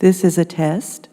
This is a test.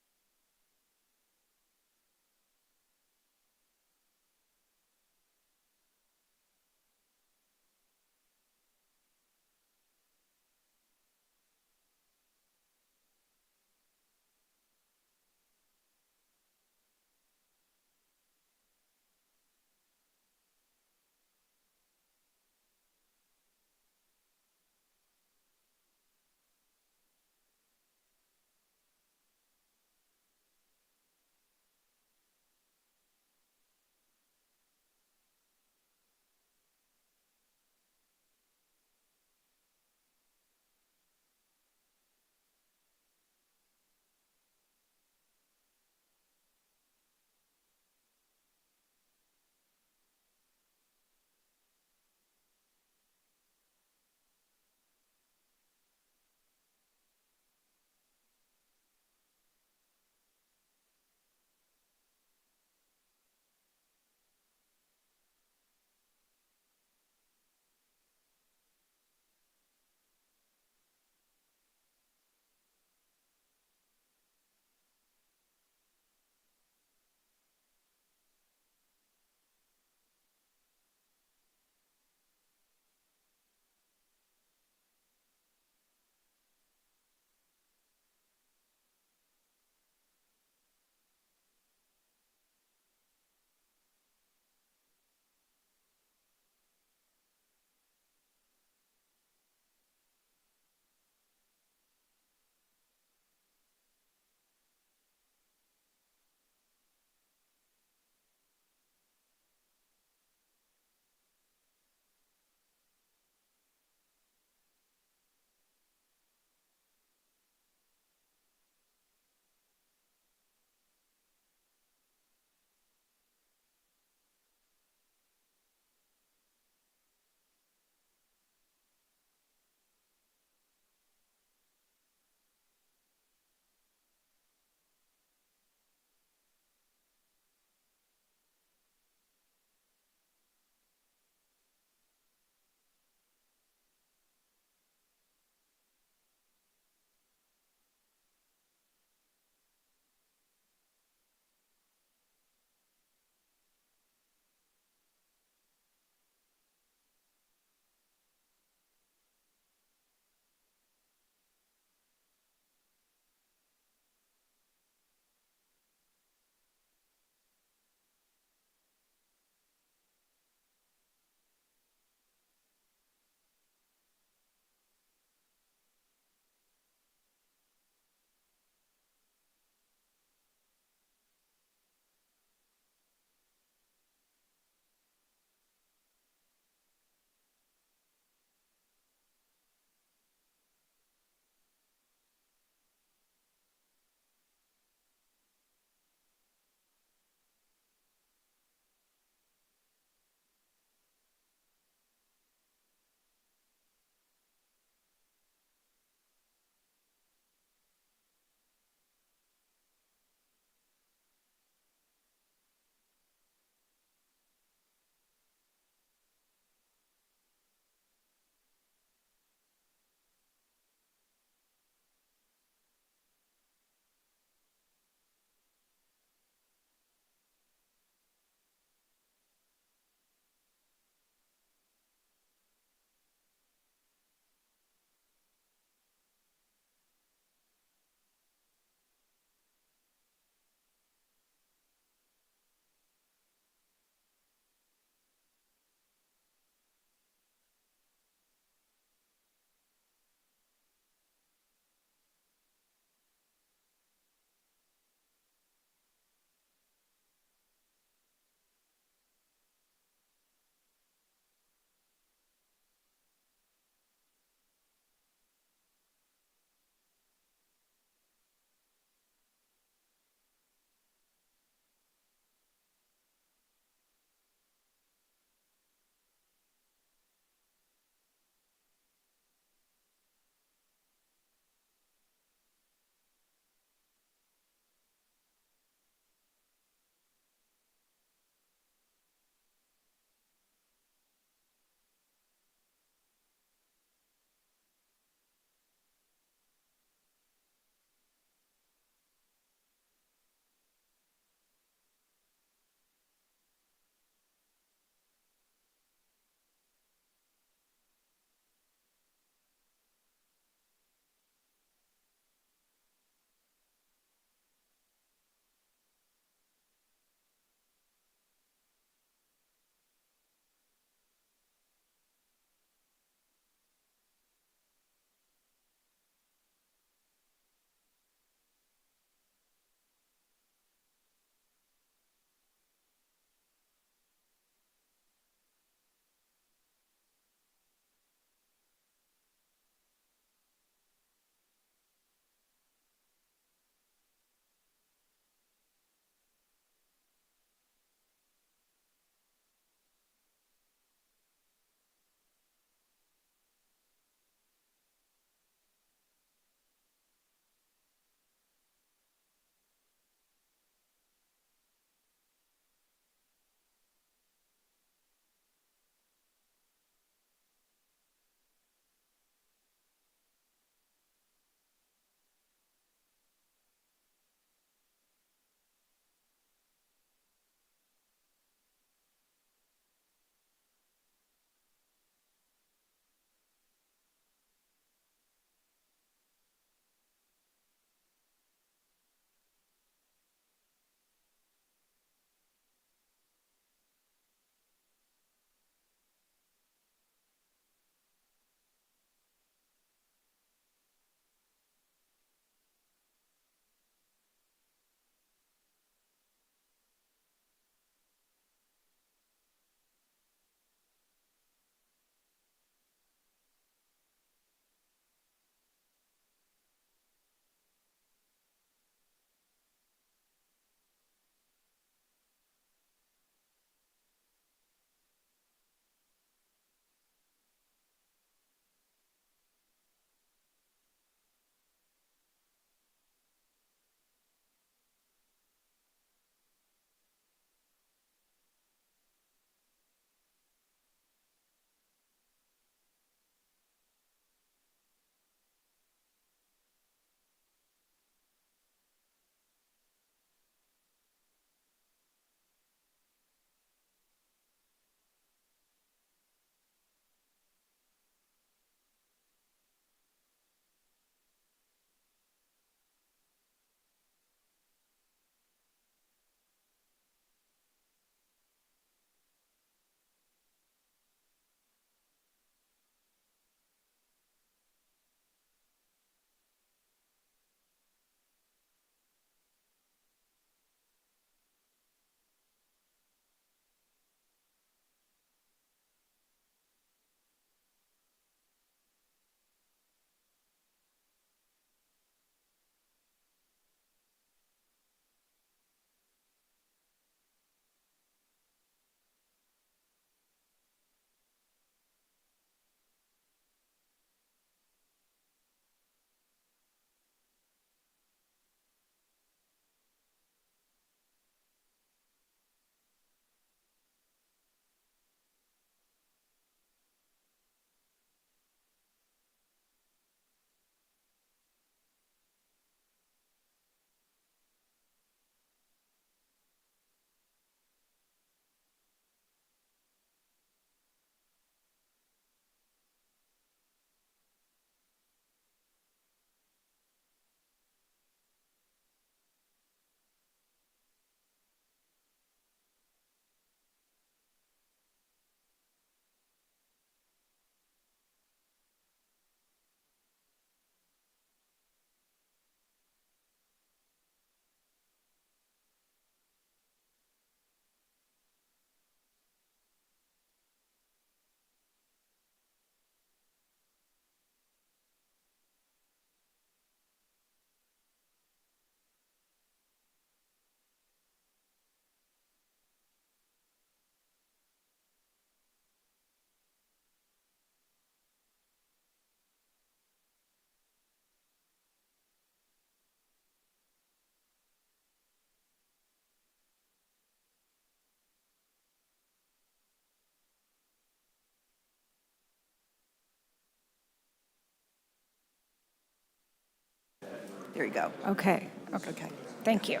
There you go. Okay. Okay. Thank you.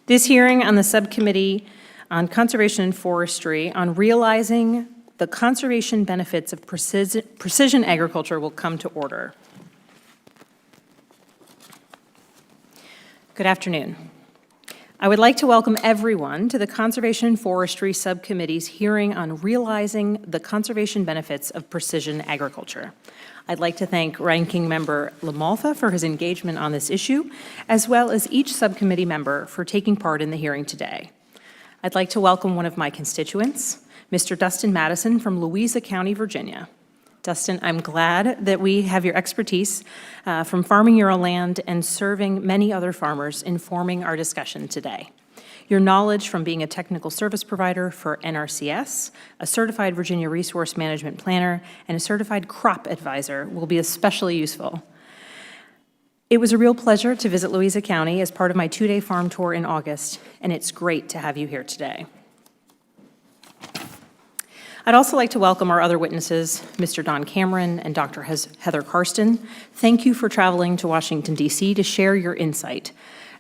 This hearing on the Subcommittee on Conservation and Forestry on realizing the conservation benefits of precision agriculture will come to order. Good afternoon. I would like to welcome everyone to the Conservation and Forestry Subcommittee's hearing on realizing the conservation benefits of precision agriculture. I'd like to thank Ranking Member LaMalfa for his engagement on this issue, as well as each subcommittee member for taking part in the hearing today. I'd like to welcome one of my constituents, Mr. Dustin Madison from Louisa County, Virginia. Dustin, I'm glad that we have your expertise from farming your own land and serving many other farmers informing our discussion today. Your knowledge from being a technical service provider for NRCS, a certified Virginia resource management planner, and a certified crop advisor will be especially useful. It was a real pleasure to visit Louisa County as part of my 2-day farm tour in August, and it's great to have you here today. I'd also like to welcome our other witnesses, Mr. Don Cameron and Dr. Heather Karsten. Thank you for traveling to Washington, D.C. to share your insight.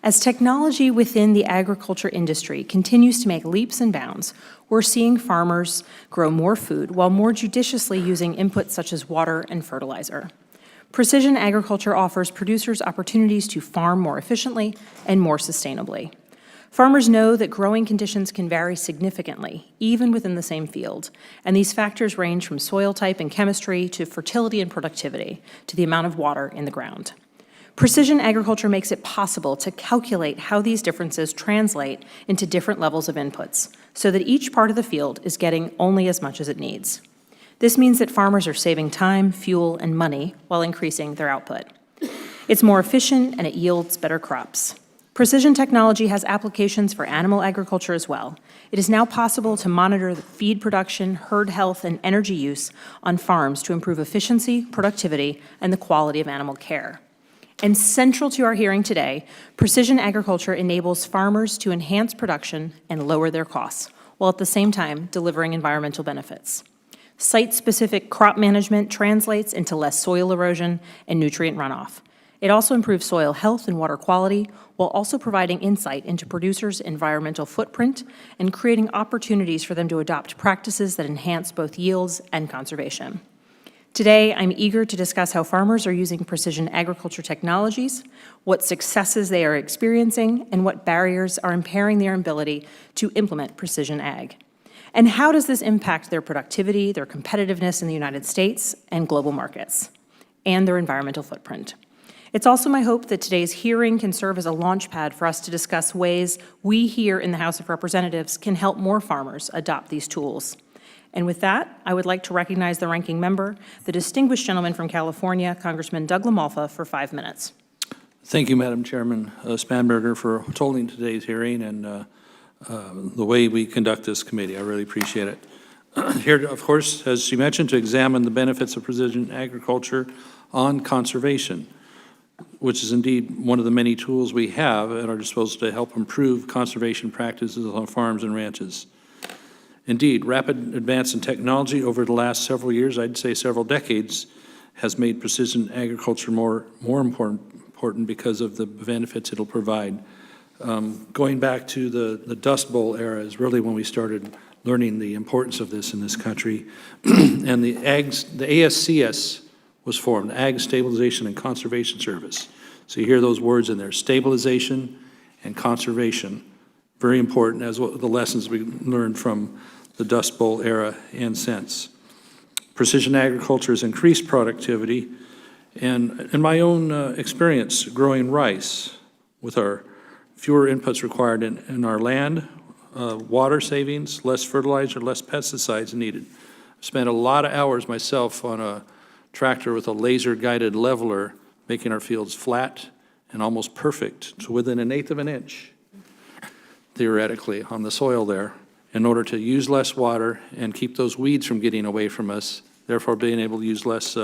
As technology within the agriculture industry continues to make leaps and bounds, we're seeing farmers grow more food while more judiciously using inputs such as water and fertilizer. Precision agriculture offers producers opportunities to farm more efficiently and more sustainably. Farmers know that growing conditions can vary significantly, even within the same field, and these factors range from soil type and chemistry to fertility and productivity to the amount of water in the ground. Precision agriculture makes it possible to calculate how these differences translate into different levels of inputs, so that each part of the field is getting only as much as it needs. This means that farmers are saving time, fuel, and money while increasing their output. It's more efficient and it yields better crops. Precision technology has applications for animal agriculture as well. It is now possible to monitor the feed production, herd health, and energy use on farms to improve efficiency, productivity, and the quality of animal care. And central to our hearing today, precision agriculture enables farmers to enhance production and lower their costs, while at the same time delivering environmental benefits. Site-specific crop management translates into less soil erosion and nutrient runoff. It also improves soil health and water quality, while also providing insight into producers' environmental footprint and creating opportunities for them to adopt practices that enhance both yields and conservation. Today, I'm eager to discuss how farmers are using precision agriculture technologies, what successes they are experiencing, and what barriers are impairing their ability to implement precision ag. And how does this impact their productivity, their competitiveness in the United States and global markets, and their environmental footprint? It's also my hope that today's hearing can serve as a launchpad for us to discuss ways we here in the House of Representatives can help more farmers adopt these tools. And with that, I would like to recognize the ranking member, the distinguished gentleman from California, Congressman Doug LaMalfa, for 5 minutes. Thank you, Madam Chairman Spanberger, for holding today's hearing and the way we conduct this committee. I really appreciate it. Here, of course, as she mentioned, to examine the benefits of precision agriculture on conservation, which is indeed one of the many tools we have at our disposal to help improve conservation practices on farms and ranches. Indeed, rapid advance in technology over the last several years, I'd say several decades, has made precision agriculture more important because of the benefits it'll provide. Going back to the Dust Bowl era is really when we started learning the importance of this in this country. And the ASCS was formed, Ag Stabilization and Conservation Service. So you hear those words in there, stabilization and conservation. Very important, as well, the lessons we learned from the Dust Bowl era and since. Precision agriculture has increased productivity, and in my own experience growing rice with our fewer inputs required in our land, water savings, less fertilizer, less pesticides needed. I've spent a lot of hours myself on a tractor with a laser-guided leveler, making our fields flat and almost perfect to within 1/8 of an inch, theoretically, on the soil there, in order to use less water and keep those weeds from getting away from us, therefore being able to use less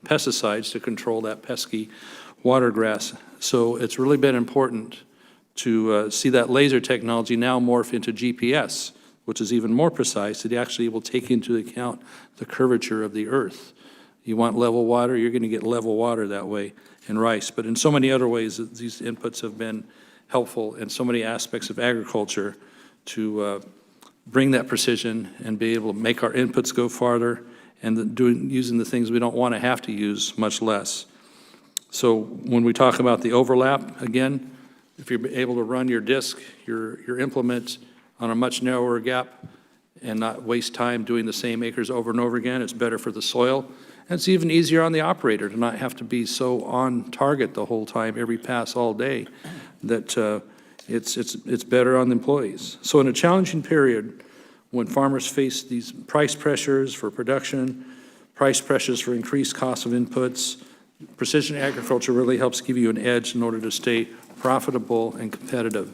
pesticides to control that pesky water grass. So it's really been important to see that laser technology now morph into GPS, which is even more precise. It actually will take into account the curvature of the earth. You want level water, you're going to get level water that way in rice. But in so many other ways, these inputs have been helpful in so many aspects of agriculture to bring that precision and be able to make our inputs go farther and using the things we don't want to have to use much less. So when we talk about the overlap, again, if you're able to run your disk, your implement on a much narrower gap and not waste time doing the same acres over and over again, it's better for the soil. And it's even easier on the operator to not have to be so on target the whole time, every pass all day, that it's better on the employees. So in a challenging period, when farmers face these price pressures for production, price pressures for increased costs of inputs, precision agriculture really helps give you an edge in order to stay profitable and competitive.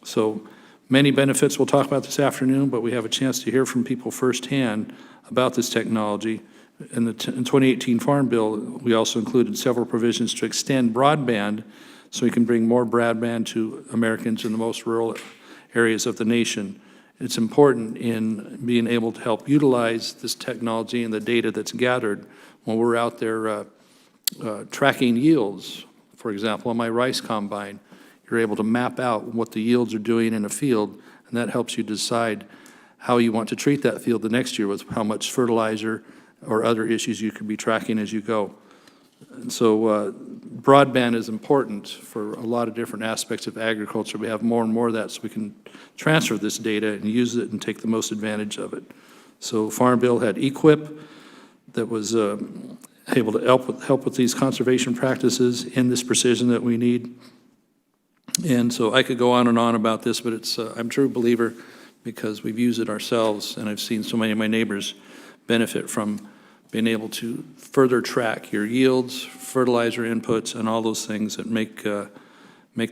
So many benefits we'll talk about this afternoon, but we have a chance to hear from people firsthand about this technology. In the 2018 Farm Bill, we also included several provisions to extend broadband so we can bring more broadband to Americans in the most rural areas of the nation. It's important in being able to help utilize this technology and the data that's gathered when we're out there tracking yields. For example, on my rice combine, you're able to map out what the yields are doing in a field, and that helps you decide how you want to treat that field the next year with how much fertilizer or other issues you could be tracking as you go. And so broadband is important for a lot of different aspects of agriculture. We have more and more of that so we can transfer this data and use it and take the most advantage of it. So Farm Bill had EQIP that was able to help with these conservation practices in this precision that we need. And so I could go on and on about this, but I'm a true believer because we've used it ourselves, and I've seen so many of my neighbors benefit from being able to further track your yields, fertilizer inputs, and all those things that make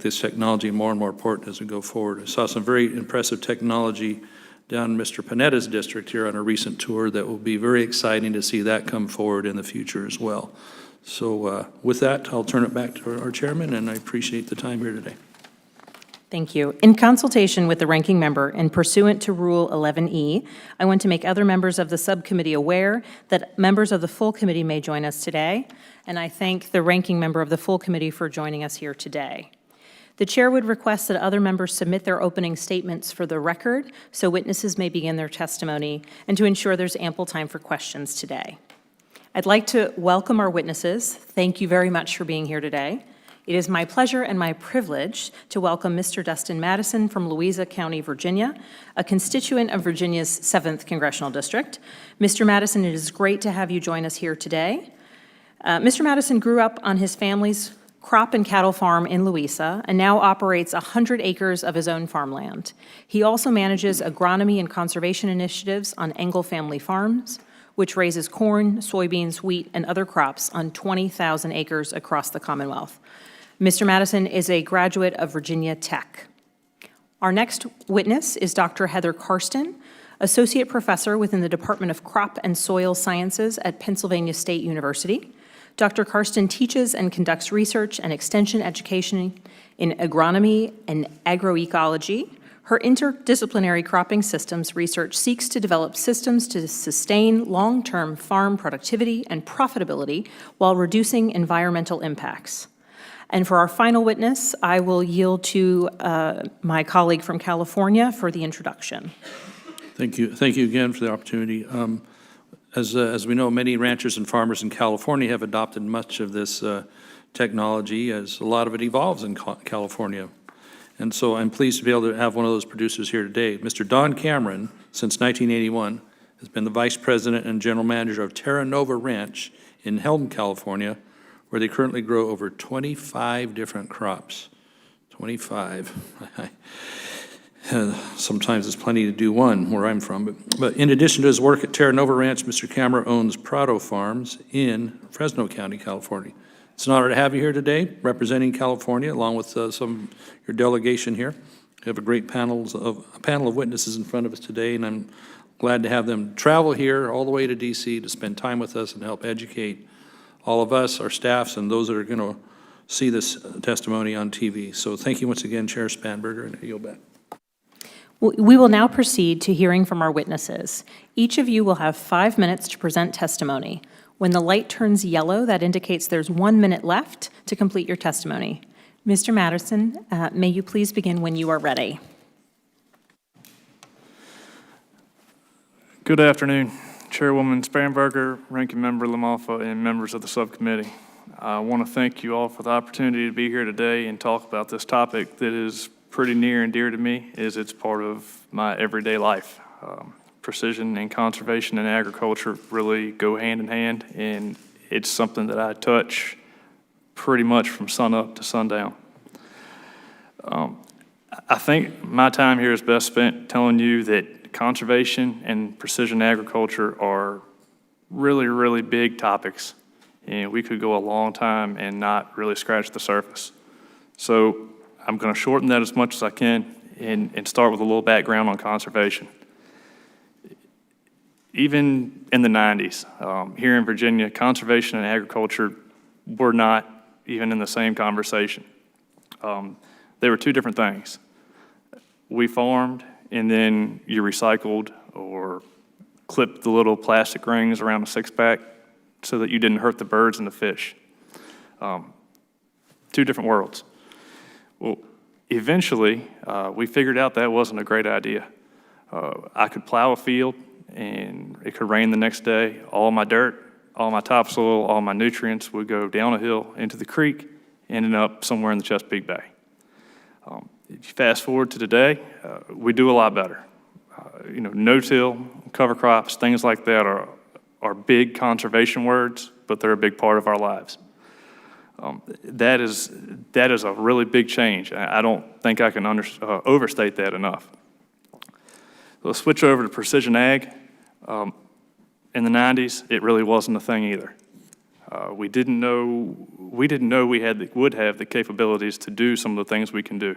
this technology more and more important as we go forward. I saw some very impressive technology down in Mr. Panetta's district here on a recent tour that will be very exciting to see that come forward in the future as well. So with that, I'll turn it back to our chairman, and I appreciate the time here today. Thank you. In consultation with the ranking member and pursuant to Rule 11E, I want to make other members of the subcommittee aware that members of the full committee may join us today, and I thank the ranking member of the full committee for joining us here today. The chair would request that other members submit their opening statements for the record so witnesses may begin their testimony and to ensure there's ample time for questions today. I'd like to welcome our witnesses. Thank you very much for being here today. It is my pleasure and my privilege to welcome Mr. Dustin Madison from Louisa County, Virginia, a constituent of Virginia's 7th Congressional District. Mr. Madison, it is great to have you join us here today. Mr. Madison grew up on his family's crop and cattle farm in Louisa and now operates 100 acres of his own farmland. He also manages agronomy and conservation initiatives on Engel Family Farms, which raises corn, soybeans, wheat, and other crops on 20,000 acres across the Commonwealth. Mr. Madison is a graduate of Virginia Tech. Our next witness is Dr. Heather Karsten, Associate Professor within the Department of Crop and Soil Sciences at Pennsylvania State University. Dr. Karsten teaches and conducts research and extension education in agronomy and agroecology. Her interdisciplinary cropping systems research seeks to develop systems to sustain long-term farm productivity and profitability while reducing environmental impacts. And for our final witness, I will yield to my colleague from California for the introduction. Thank you. Thank you again for the opportunity. As we know, many ranchers and farmers in California have adopted much of this technology, as a lot of it evolves in California. And so I'm pleased to be able to have one of those producers here today. Mr. Don Cameron, since 1981, has been the vice president and general manager of Terra Nova Ranch in Helm, California, where they currently grow over 25 different crops. 25. Sometimes it's plenty to do one where I'm from. But in addition to his work at Terra Nova Ranch, Mr. Cameron owns Prado Farms in Fresno County, California. It's an honor to have you here today, representing California, along with some of your delegation here. We have a panel of witnesses in front of us today, and I'm glad to have them travel here all the way to D.C. to spend time with us and help educate all of us, our staffs, and those that are going to see this testimony on TV. So thank you once again, Chair Spanberger, and I yield back. We will now proceed to hearing from our witnesses. Each of you will have 5 minutes to present testimony. When the light turns yellow, that indicates there's 1 minute left to complete your testimony. Mr. Madison, may you please begin when you are ready. Good afternoon, Chairwoman Spanberger, Ranking Member Lamalfa, and members of the subcommittee. I want to thank you all for the opportunity to be here today and talk about this topic that is pretty near and dear to me, as it's part of my everyday life. Precision and conservation and agriculture really go hand in hand, and it's something that I touch pretty much from sun up to sundown. I think my time here is best spent telling you that conservation and precision agriculture are really, really big topics, and we could go a long time and not really scratch the surface. So I'm going to shorten that as much as I can and start with a little background on conservation. Even in the 90s, here in Virginia, conservation and agriculture were not even in the same conversation. They were two different things. We farmed, and then you recycled or clipped the little plastic rings around a six-pack so that you didn't hurt the birds and the fish. Two different worlds. Well, eventually, we figured out that wasn't a great idea. I could plow a field, and it could rain the next day. All my dirt, all my topsoil, all my nutrients would go down a hill into the creek, ending up somewhere in the Chesapeake Bay. If you fast forward to today, we do a lot better. No-till, cover crops, things like that are big conservation words, but they're a big part of our lives. That is a really big change. I don't think I can overstate that enough. Let's switch over to precision ag. In the 90s, it really wasn't a thing either. We didn't know we would have the capabilities to do some of the things we can do.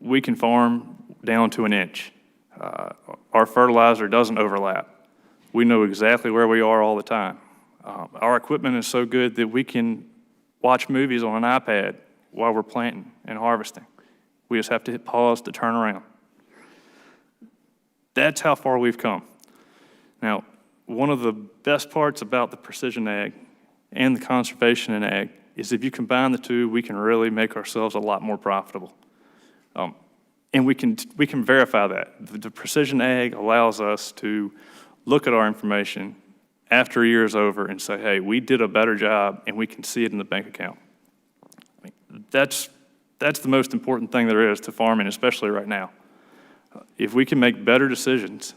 We can farm down to an inch. Our fertilizer doesn't overlap. We know exactly where we are all the time. Our equipment is so good that we can watch movies on an iPad while we're planting and harvesting. We just have to hit pause to turn around. That's how far we've come. Now, one of the best parts about the precision ag and the conservation in ag is if you combine the two, we can really make ourselves a lot more profitable. And we can verify that. The precision ag allows us to look at our information after a year is over and say, hey, we did a better job, and we can see it in the bank account. That's the most important thing there is to farming, especially right now. If we can make better decisions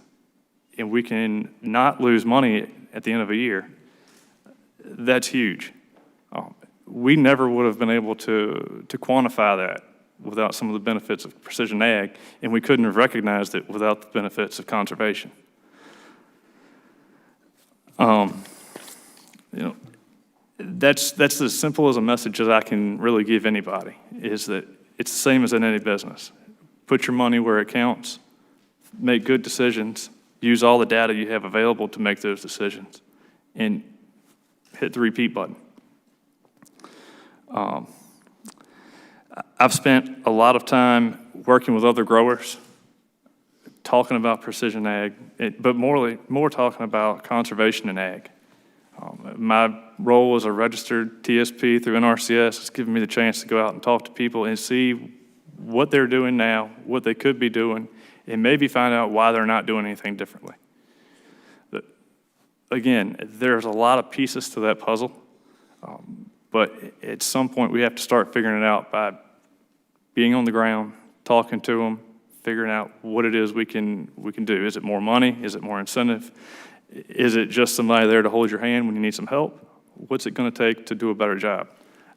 and we can not lose money at the end of a year, that's huge. We never would have been able to quantify that without some of the benefits of precision ag, and we couldn't have recognized it without the benefits of conservation. That's as simple as a message as I can really give anybody, is that it's the same as in any business. Put your money where it counts, make good decisions, use all the data you have available to make those decisions, and hit the repeat button. I've spent a lot of time working with other growers, talking about precision ag, but more talking about conservation in ag. My role as a registered TSP through NRCS has given me the chance to go out and talk to people and see what they're doing now, what they could be doing, and maybe find out why they're not doing anything differently. But again, there's a lot of pieces to that puzzle, but at some point we have to start figuring it out by being on the ground, talking to them, figuring out what it is we can do. Is it more money? Is it more incentive? Is it just somebody there to hold your hand when you need some help? What's it going to take to do a better job?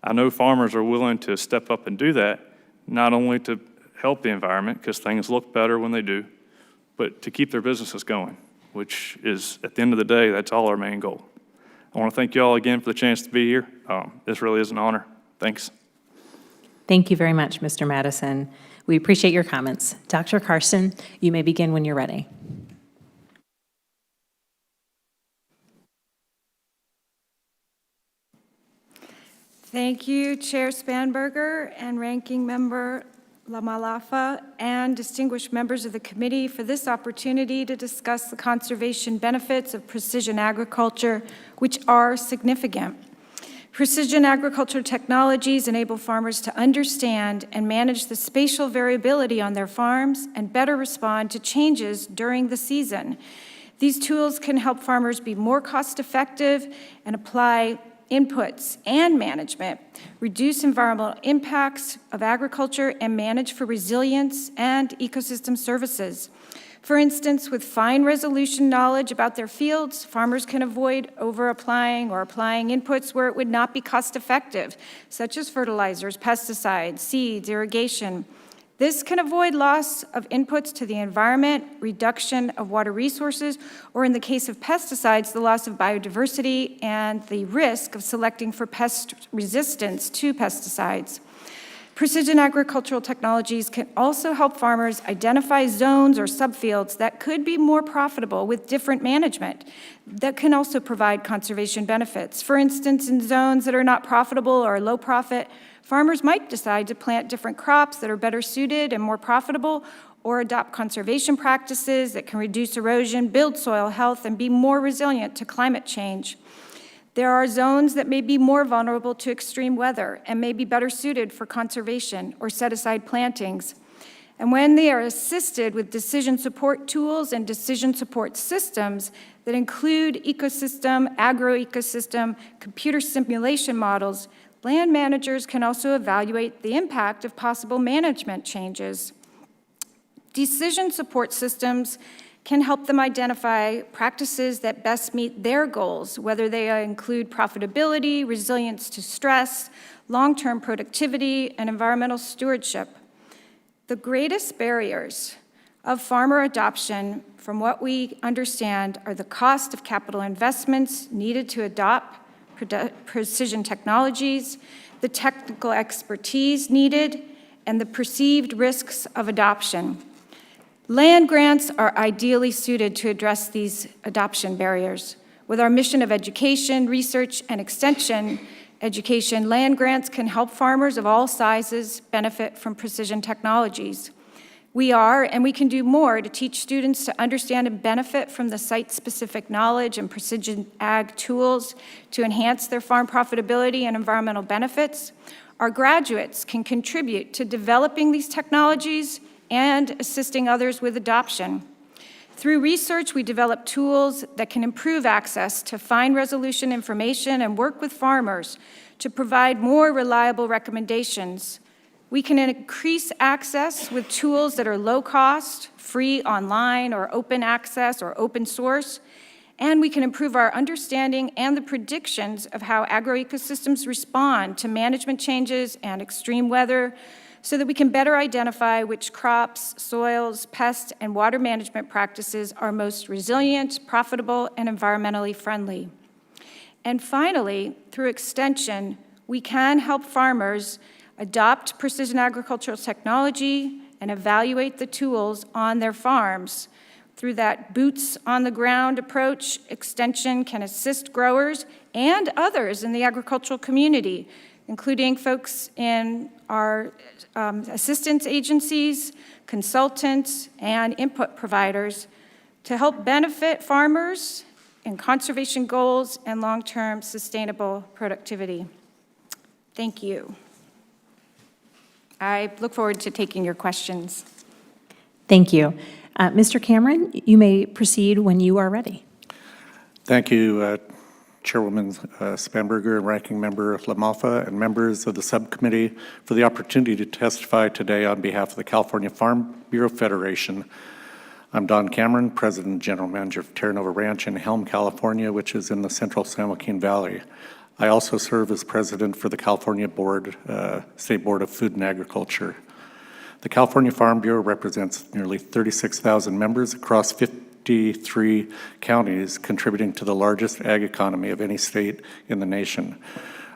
I know farmers are willing to step up and do that, not only to help the environment, because things look better when they do, but to keep their businesses going, which is, at the end of the day, that's all our main goal. I want to thank you all again for the chance to be here. This really is an honor. Thanks. Thank you very much, Mr. Madison. We appreciate your comments. Dr. Karsten, you may begin when you're ready. Thank you, Chair Spanberger and Ranking Member Lamalafa, and distinguished members of the committee for this opportunity to discuss the conservation benefits of precision agriculture, which are significant. Precision agriculture technologies enable farmers to understand and manage the spatial variability on their farms and better respond to changes during the season. These tools can help farmers be more cost-effective and apply inputs and management, reduce environmental impacts of agriculture, and manage for resilience and ecosystem services. For instance, with fine resolution knowledge about their fields, farmers can avoid over-applying or applying inputs where it would not be cost-effective, such as fertilizers, pesticides, seeds, irrigation. This can avoid loss of inputs to the environment, reduction of water resources, or in the case of pesticides, the loss of biodiversity and the risk of selecting for pest resistance to pesticides. Precision agricultural technologies can also help farmers identify zones or subfields that could be more profitable with different management that can also provide conservation benefits. For instance, in zones that are not profitable or low profit, farmers might decide to plant different crops that are better suited and more profitable, or adopt conservation practices that can reduce erosion, build soil health, and be more resilient to climate change. There are zones that may be more vulnerable to extreme weather and may be better suited for conservation or set-aside plantings. And when they are assisted with decision support tools and decision support systems that include ecosystem, agroecosystem, computer simulation models, land managers can also evaluate the impact of possible management changes. Decision support systems can help them identify practices that best meet their goals, whether they include profitability, resilience to stress, long-term productivity, and environmental stewardship. The greatest barriers of farmer adoption, from what we understand, are the cost of capital investments needed to adopt precision technologies, the technical expertise needed, and the perceived risks of adoption. Land grants are ideally suited to address these adoption barriers. With our mission of education, research, and extension education, land grants can help farmers of all sizes benefit from precision technologies. We are, and we can do more to teach students to understand and benefit from the site-specific knowledge and precision ag tools to enhance their farm profitability and environmental benefits. Our graduates can contribute to developing these technologies and assisting others with adoption. Through research, we develop tools that can improve access to fine resolution information and work with farmers to provide more reliable recommendations. We can increase access with tools that are low cost, free online, or open access or open source, and we can improve our understanding and the predictions of how agroecosystems respond to management changes and extreme weather, so that we can better identify which crops, soils, pest, and water management practices are most resilient, profitable, and environmentally friendly. And finally, through extension, we can help farmers adopt precision agricultural technology and evaluate the tools on their farms. Through that boots-on-the-ground approach, extension can assist growers and others in the agricultural community, including folks in our assistance agencies, consultants, and input providers to help benefit farmers in conservation goals and long-term sustainable productivity. Thank you. I look forward to taking your questions. Thank you. Mr. Cameron, you may proceed when you are ready. Thank you, Chairwoman Spanberger and Ranking Member LaMalfa and members of the subcommittee for the opportunity to testify today on behalf of the California Farm Bureau Federation. I'm Don Cameron, President and General Manager of Terra Nova Ranch in Helm, California, which is in the central San Joaquin Valley. I also serve as President for the California State Board of Food and Agriculture. The California Farm Bureau represents nearly 36,000 members across 53 counties, contributing to the largest ag economy of any state in the nation.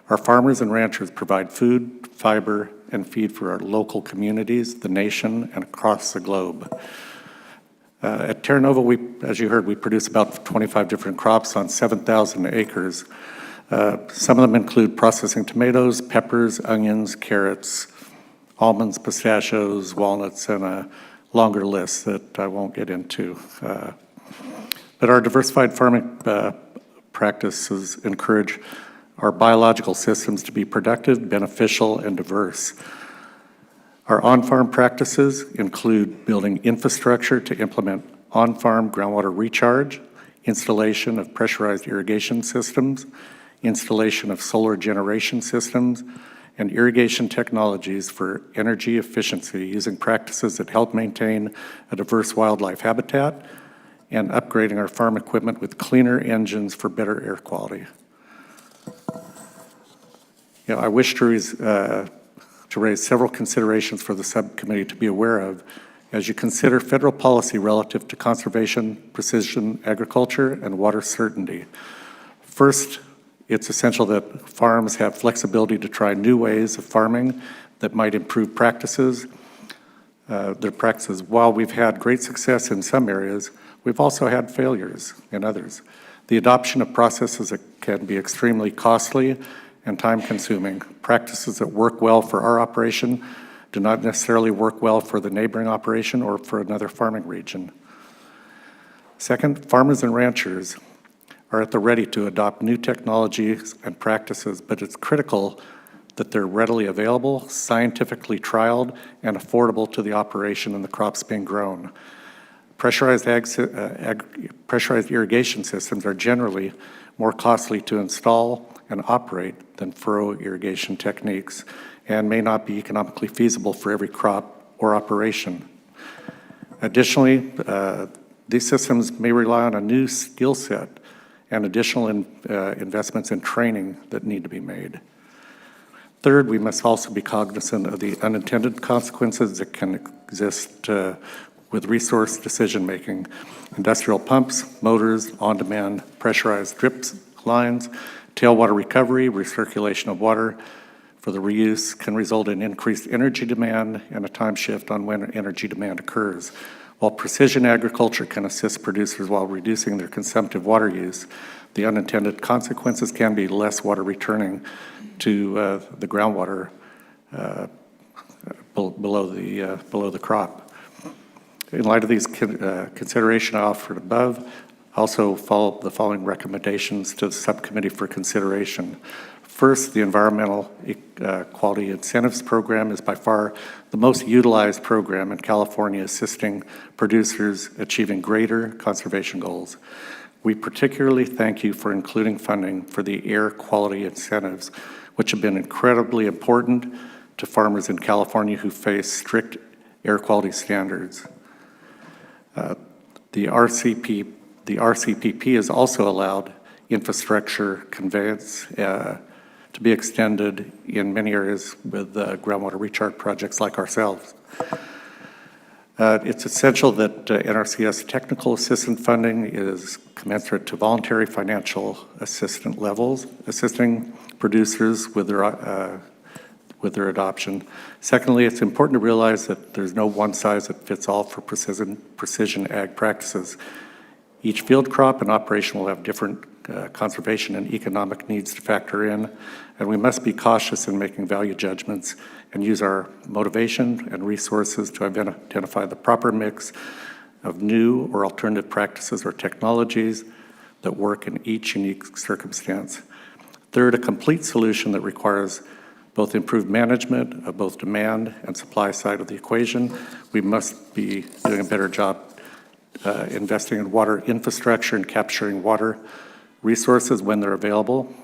Our farmers and ranchers provide food, fiber, and feed for our local communities, the nation, and across the globe. At Terra Nova, as you heard, we produce about 25 different crops on 7,000 acres. Some of them include processing tomatoes, peppers, onions, carrots, almonds, pistachios, walnuts, and a longer list that I won't get into. But our diversified farming practices encourage our biological systems to be productive, beneficial, and diverse. Our on-farm practices include building infrastructure to implement on-farm groundwater recharge, installation of pressurized irrigation systems, installation of solar generation systems, and irrigation technologies for energy efficiency using practices that help maintain a diverse wildlife habitat, and upgrading our farm equipment with cleaner engines for better air quality. I wish to raise several considerations for the subcommittee to be aware of as you consider federal policy relative to conservation, precision agriculture, and water certainty. First, it's essential that farms have flexibility to try new ways of farming that might improve their practices. While we've had great success in some areas, we've also had failures in others. The adoption of processes that can be extremely costly and time-consuming. Practices that work well for our operation do not necessarily work well for the neighboring operation or for another farming region. Second, farmers and ranchers are at the ready to adopt new technologies and practices, but it's critical that they're readily available, scientifically trialed, and affordable to the operation and the crops being grown. Pressurized irrigation systems are generally more costly to install and operate than furrow irrigation techniques and may not be economically feasible for every crop or operation. Additionally, these systems may rely on a new skill set and additional investments in training that need to be made. Third, we must also be cognizant of the unintended consequences that can exist with resource decision-making. Industrial pumps, motors, on-demand pressurized drip lines, tailwater recovery, recirculation of water for the reuse can result in increased energy demand and a time shift on when energy demand occurs. While precision agriculture can assist producers while reducing their consumptive water use, the unintended consequences can be less water returning to the groundwater below the crop. In light of these considerations I offered above, also follow the following recommendations to the subcommittee for consideration. First, the Environmental Quality Incentives Program is by far the most utilized program in California, assisting producers achieving greater conservation goals. We particularly thank you for including funding for the air quality incentives, which have been incredibly important to farmers in California who face strict air quality standards. The RCPP has also allowed infrastructure conveyance to be extended in many areas with groundwater recharge projects like ourselves. It's essential that NRCS technical assistance funding is commensurate to voluntary financial assistance levels, assisting producers with their adoption. Secondly, it's important to realize that there's no one-size-that-fits-all for precision ag practices. Each field crop and operation will have different conservation and economic needs to factor in, and we must be cautious in making value judgments and use our motivation and resources to identify the proper mix of new or alternative practices or technologies that work in each unique circumstance. Third, a complete solution that requires both improved management of both demand and supply side of the equation. We must be doing a better job investing in water infrastructure and capturing water resources when they're available.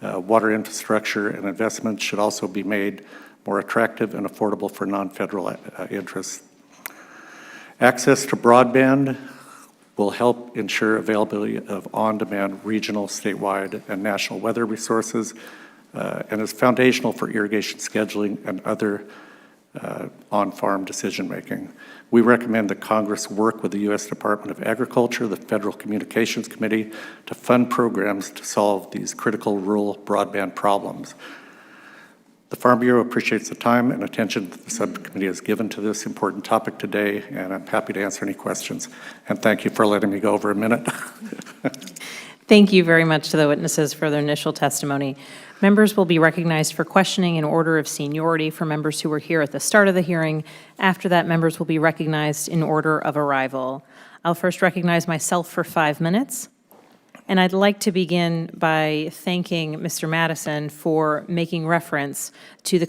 Water infrastructure and investments should also be made more attractive and affordable for non-federal interests. Access to broadband will help ensure availability of on-demand regional, statewide, and national weather resources, and is foundational for irrigation scheduling and other on-farm decision-making. We recommend that Congress work with the U.S. Department of Agriculture, the Federal Communications Committee, to fund programs to solve these critical rural broadband problems. The Farm Bureau appreciates the time and attention that the subcommittee has given to this important topic today, and I'm happy to answer any questions. And thank you for letting me go over a minute. Thank you very much to the witnesses for their initial testimony. Members will be recognized for questioning in order of seniority for members who were here at the start of the hearing. After that, members will be recognized in order of arrival. I'll first recognize myself for 5 minutes. And I'd like to begin by thanking Mr. Madison for making reference to the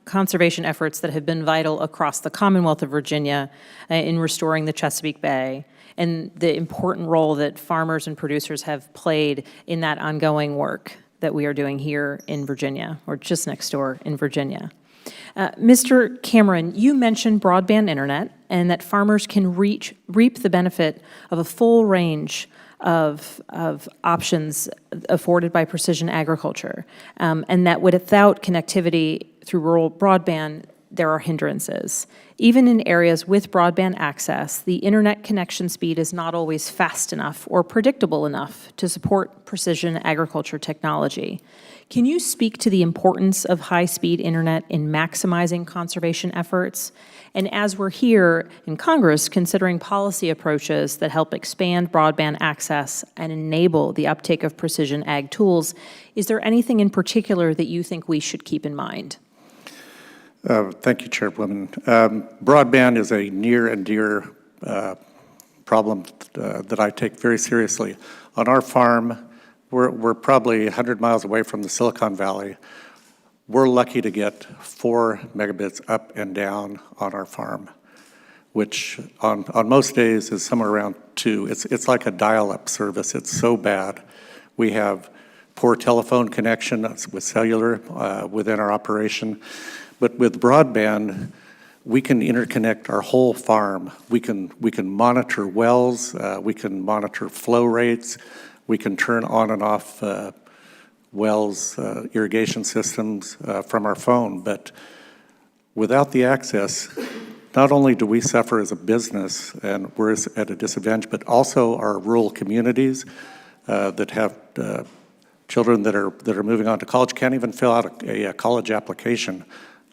conservation efforts that have been vital across the Commonwealth of Virginia in restoring the Chesapeake Bay, and the important role that farmers and producers have played in that ongoing work. that we are doing here in Virginia, or just next door in Virginia. Mr. Cameron, you mentioned broadband internet and that farmers can reap the benefit of a full range of options afforded by precision agriculture, and that without connectivity through rural broadband, there are hindrances. Even in areas with broadband access, the internet connection speed is not always fast enough or predictable enough to support precision agriculture technology. Can you speak to the importance of high-speed internet in maximizing conservation efforts? And as we're here in Congress considering policy approaches that help expand broadband access and enable the uptake of precision ag tools, is there anything in particular that you think we should keep in mind? Thank you, Chairwoman. Broadband is a near and dear problem that I take very seriously. On our farm, we're probably 100 miles away from the Silicon Valley. We're lucky to get 4 megabits up and down on our farm, which on most days is somewhere around 2. It's like a dial-up service. It's so bad. We have poor telephone connection with cellular within our operation. But with broadband, we can interconnect our whole farm. We can monitor wells, we can monitor flow rates, we can turn on and off wells, irrigation systems from our phone. But without the access, not only do we suffer as a business and we're at a disadvantage, but also our rural communities that have children that are moving on to college can't even fill out a college application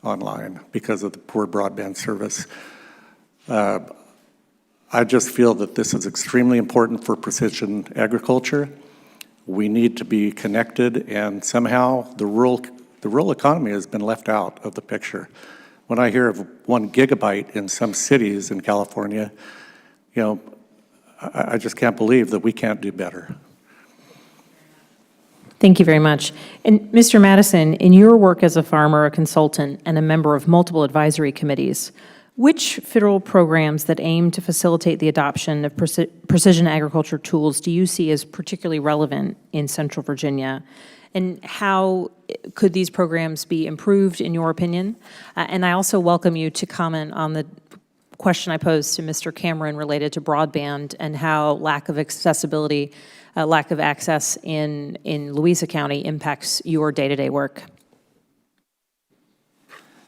online because of the poor broadband service. I just feel that this is extremely important for precision agriculture. We need to be connected, and somehow the rural economy has been left out of the picture. When I hear of 1 gigabyte in some cities in California, you know, I just can't believe that we can't do better. Thank you very much. And Mr. Madison, in your work as a farmer, a consultant, and a member of multiple advisory committees, which federal programs that aim to facilitate the adoption of precision agriculture tools do you see as particularly relevant in Central Virginia? And how could these programs be improved, in your opinion? And I also welcome you to comment on the question I posed to Mr. Cameron related to broadband and how lack of accessibility, lack of access in Louisa County impacts your day-to-day work.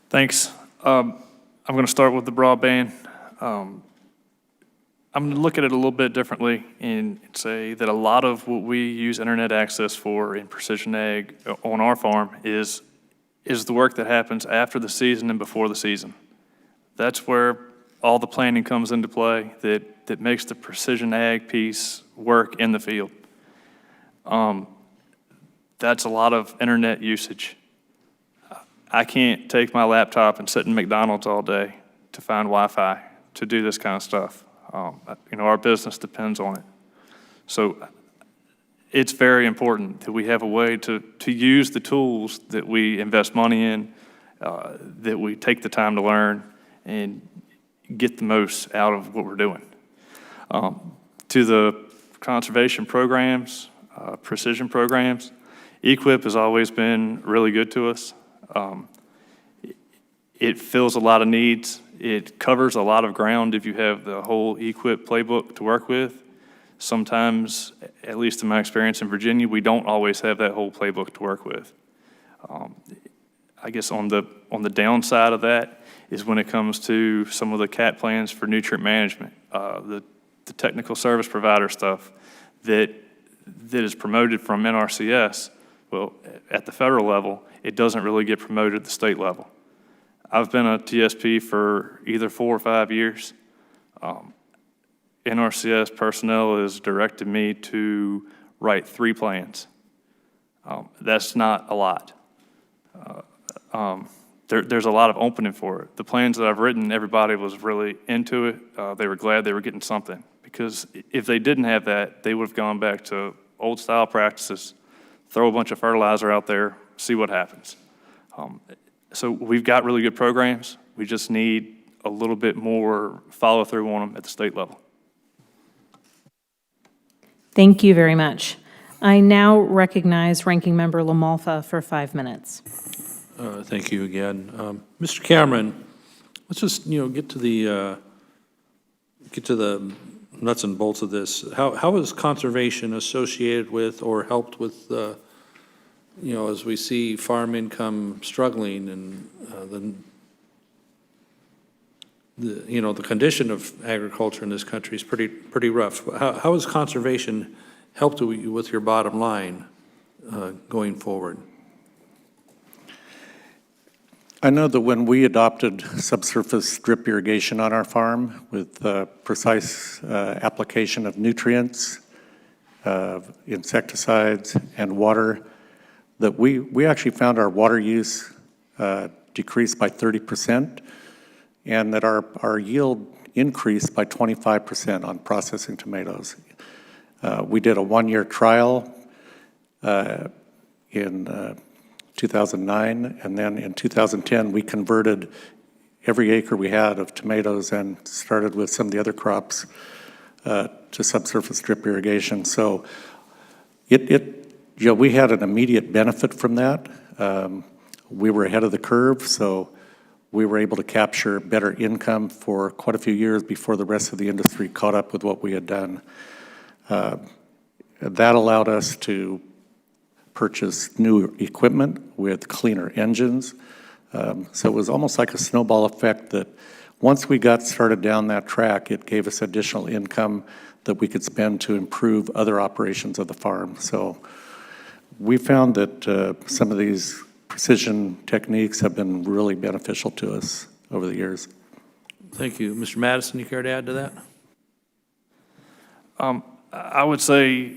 Thanks. I'm going to start with the broadband. I'm going to look at it a little bit differently and say that a lot of what we use internet access for in precision ag on our farm is the work that happens after the season and before the season. That's where all the planning comes into play that makes the precision ag piece work in the field. That's a lot of internet usage. I can't take my laptop and sit in McDonald's all day to find Wi-Fi to do this kind of stuff. You know, our business depends on it. So it's very important that we have a way to use the tools that we invest money in, that we take the time to learn and get the most out of what we're doing. To the conservation programs, precision programs, EQIP has always been really good to us. It fills a lot of needs. It covers a lot of ground if you have the whole EQIP playbook to work with. Sometimes, at least in my experience in Virginia, we don't always have that whole playbook to work with. I guess on the downside of that is when it comes to some of the CAT plans for nutrient management, the technical service provider stuff that is promoted from NRCS. Well, at the federal level, it doesn't really get promoted at the state level. I've been a TSP for either 4 or 5 years. NRCS personnel has directed me to write 3 plans. That's not a lot. There's a lot of opening for it. The plans that I've written, everybody was really into it. They were glad they were getting something, because if they didn't have that, they would have gone back to old style practices, throw a bunch of fertilizer out there, see what happens. So we've got really good programs. We just need a little bit more follow through on them at the state level. Thank you very much. I now recognize Ranking Member LaMalfa for 5 minutes. Thank you again. Mr. Cameron, let's just, get to the nuts and bolts of this. How is conservation associated with or helped with, as we see farm income struggling and the condition of agriculture in this country is pretty rough. How has conservation helped you with your bottom line going forward? I know that when we adopted subsurface drip irrigation on our farm with precise application of nutrients, insecticides, and water, that we actually found our water use decreased by 30%, and that our yield increased by 25% on processing tomatoes. We did a one-year trial in 2009, and then in 2010, we converted every acre we had of tomatoes and started with some of the other crops to subsurface drip irrigation. So we had an immediate benefit from that. We were ahead of the curve, so we were able to capture better income for quite a few years before the rest of the industry caught up with what we had done. That allowed us to purchase new equipment with cleaner engines. So it was almost like a snowball effect that once we got started down that track, it gave us additional income that we could spend to improve other operations of the farm. So we found that some of these precision techniques have been really beneficial to us over the years. Thank you. Mr. Madison, you care to add to that? I would say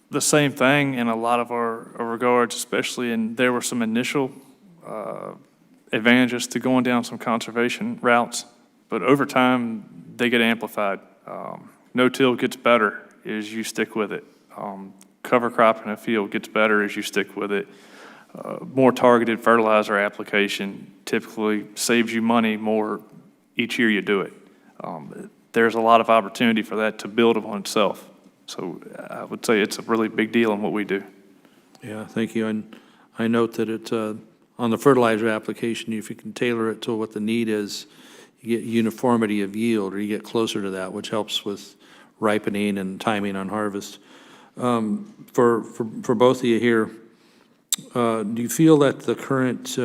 the same thing in a lot of our regards, especially, and there were some initial advantages to going down some conservation routes, but over time, they get amplified. No-till gets better as you stick with it. Cover crop in a field gets better as you stick with it. More targeted fertilizer application typically saves you money more each year you do it. There's a lot of opportunity for that to build upon itself. So I would say it's a really big deal in what we do. Yeah, thank you. And I note that on the fertilizer application, if you can tailor it to what the need is, you get uniformity of yield, or you get closer to that, which helps with ripening and timing on harvest. For both of you here, do you feel that the current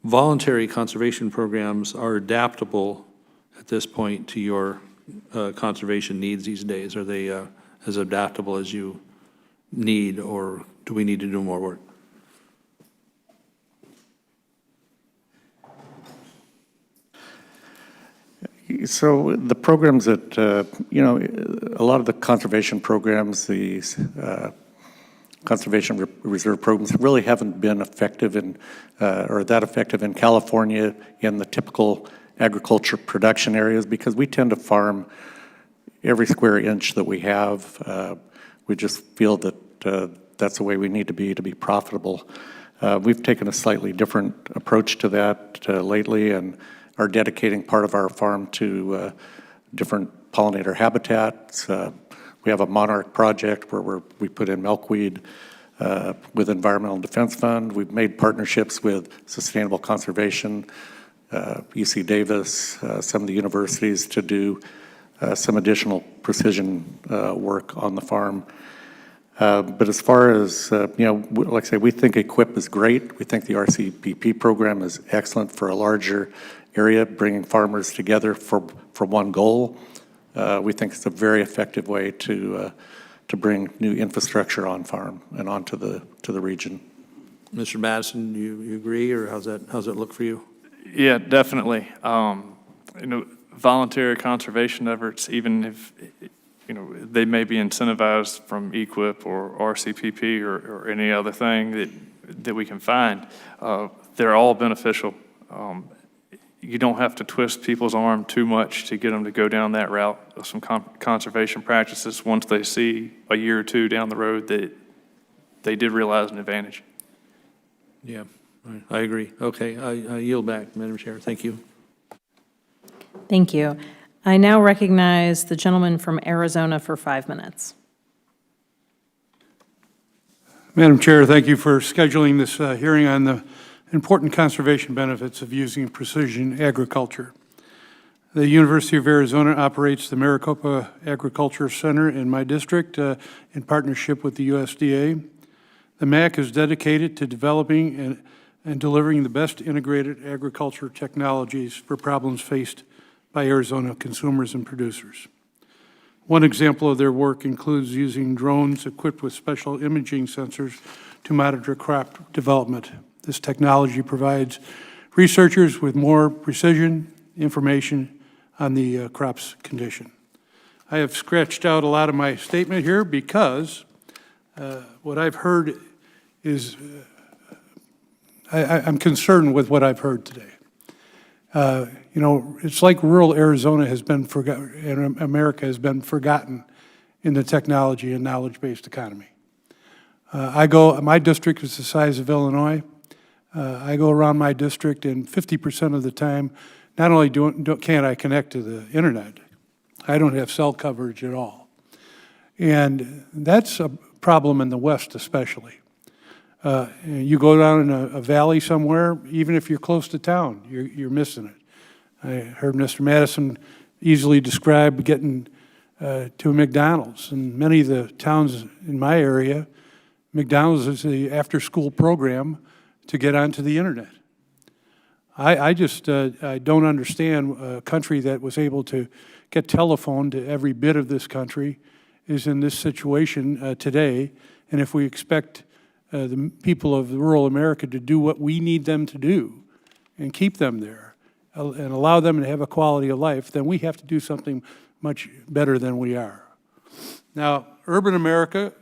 voluntary conservation programs are adaptable at this point to your conservation needs these days? Are they as adaptable as you need, or do we need to do more work? So the programs that, a lot of the conservation programs, these conservation reserve programs really haven't been effective or that effective in California in the typical agriculture production areas, because we tend to farm every square inch that we have. We just feel that that's the way we need to be profitable. We've taken a slightly different approach to that lately, and are dedicating part of our farm to different pollinator habitats. We have a monarch project where we put in milkweed with Environmental Defense Fund. We've made partnerships with Sustainable Conservation, UC Davis, some of the universities to do some additional precision work on the farm. But as far as, like I say, we think EQIP is great. We think the RCPP program is excellent for a larger area, bringing farmers together for one goal. We think it's a very effective way to bring new infrastructure on farm and onto the region. Mr. Madison, you agree, or how's it look for you? Yeah, definitely. Voluntary conservation efforts, even if they may be incentivized from EQIP or RCPP or any other thing that we can find, they're all beneficial. You don't have to twist people's arm too much to get them to go down that route of some conservation practices once they see a year or two down the road that they did realize an advantage. Yeah, I agree. Okay, I yield back, Madam Chair. Thank you. Thank you. I now recognize the gentleman from Arizona for 5 minutes. Madam Chair, thank you for scheduling this hearing on the important conservation benefits of using precision agriculture. The University of Arizona operates the Maricopa Agriculture Center in my district in partnership with the USDA. The MAC is dedicated to developing and delivering the best integrated agriculture technologies for problems faced by Arizona consumers and producers. One example of their work includes using drones equipped with special imaging sensors to monitor crop development. This technology provides researchers with more precision information on the crop's condition. I have scratched out a lot of my statement here because what I've heard is, I'm concerned with what I've heard today. You know, it's like rural Arizona has been forgotten, and America has been forgotten in the technology and knowledge-based economy. My district is the size of Illinois. I go around my district, and 50% of the time, not only can't I connect to the internet, I don't have cell coverage at all. And that's a problem in the West especially. You go down in a valley somewhere, even if you're close to town, you're missing it. I heard Mr. Madison easily describe getting to a McDonald's. In many of the towns in my area, McDonald's is the after-school program to get onto the internet. I just I don't understand a country that was able to get telephone to every bit of this country is in this situation today. And if we expect the people of rural America to do what we need them to do and keep them there and allow them to have a quality of life, then we have to do something much better than we are. Now, urban America,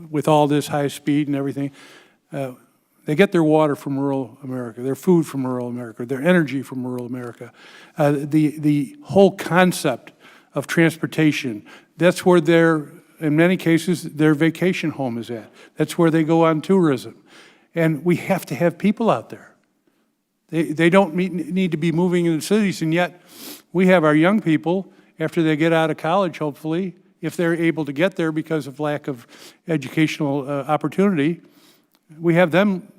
with all this high speed and everything, they get their water from rural America, their food from rural America, their energy from rural America. The whole concept of transportation, that's where in many cases, their vacation home is at. That's where they go on tourism. And we have to have people out there. They don't need to be moving into cities, and yet we have our young people, after they get out of college, hopefully, if they're able to get there because of lack of educational opportunity, we have them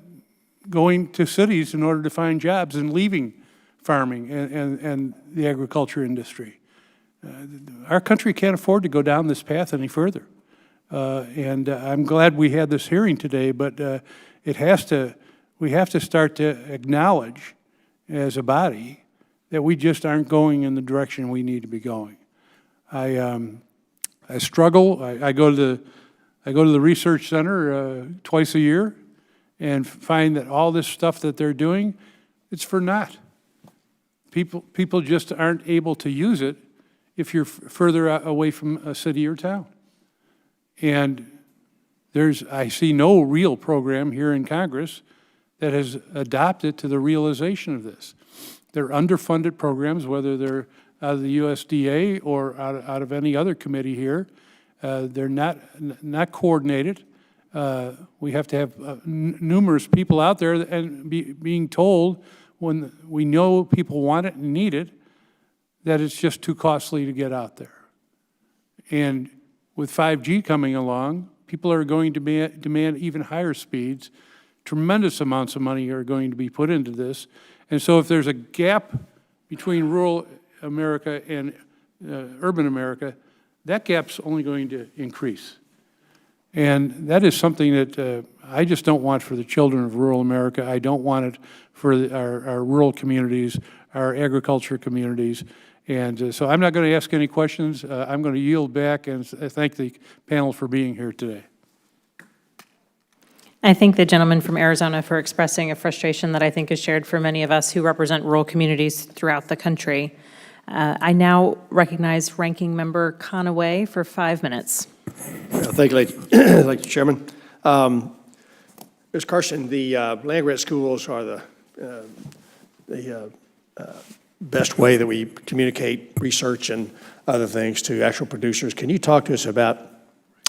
going to cities in order to find jobs and leaving farming and the agriculture industry. Our country can't afford to go down this path any further. And I'm glad we had this hearing today, but we have to start to acknowledge as a body that we just aren't going in the direction we need to be going. I struggle. I go to the research center twice a year and find that all this stuff that they're doing, it's for naught. People just aren't able to use it if you're further away from a city or town. And I see no real program here in Congress that has adopted to the realization of this. They're underfunded programs, whether they're out of the USDA or out of any other committee here. They're not coordinated. We have to have numerous people out there and being told when we know people want it and need it, that it's just too costly to get out there. And with 5G coming along, people are going to demand even higher speeds. Tremendous amounts of money are going to be put into this. And so if there's a gap between rural America and urban America, that gap's only going to increase. And that is something that I just don't want for the children of rural America. I don't want it for our rural communities, our agriculture communities. And so I'm not going to ask any questions. I'm going to yield back and thank the panel for being here today. I thank the gentleman from Arizona for expressing a frustration that I think is shared for many of us who represent rural communities throughout the country. I now recognize Ranking Member Conaway for 5 minutes. Thank you, Lady Chairman. Ms. Karsten, the land-grant schools are the best way that we communicate research and other things to actual producers. Can you talk to us about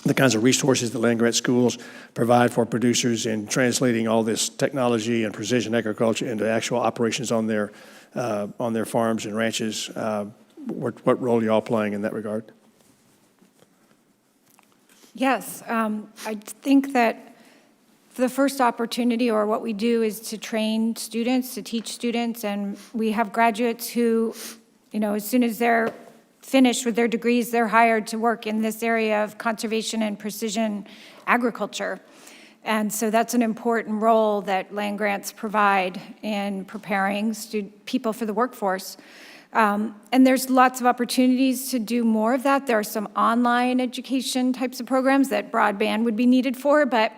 the kinds of resources the land-grant schools provide for producers in translating all this technology and precision agriculture into actual operations on their farms and ranches? What role are you all playing in that regard? Yes, I think that the first opportunity, or what we do, is to train students, to teach students, and we have graduates who, as soon as they're finished with their degrees, they're hired to work in this area of conservation and precision agriculture. And so that's an important role that land grants provide in preparing people for the workforce. And there's lots of opportunities to do more of that. There are some online education types of programs that broadband would be needed for, but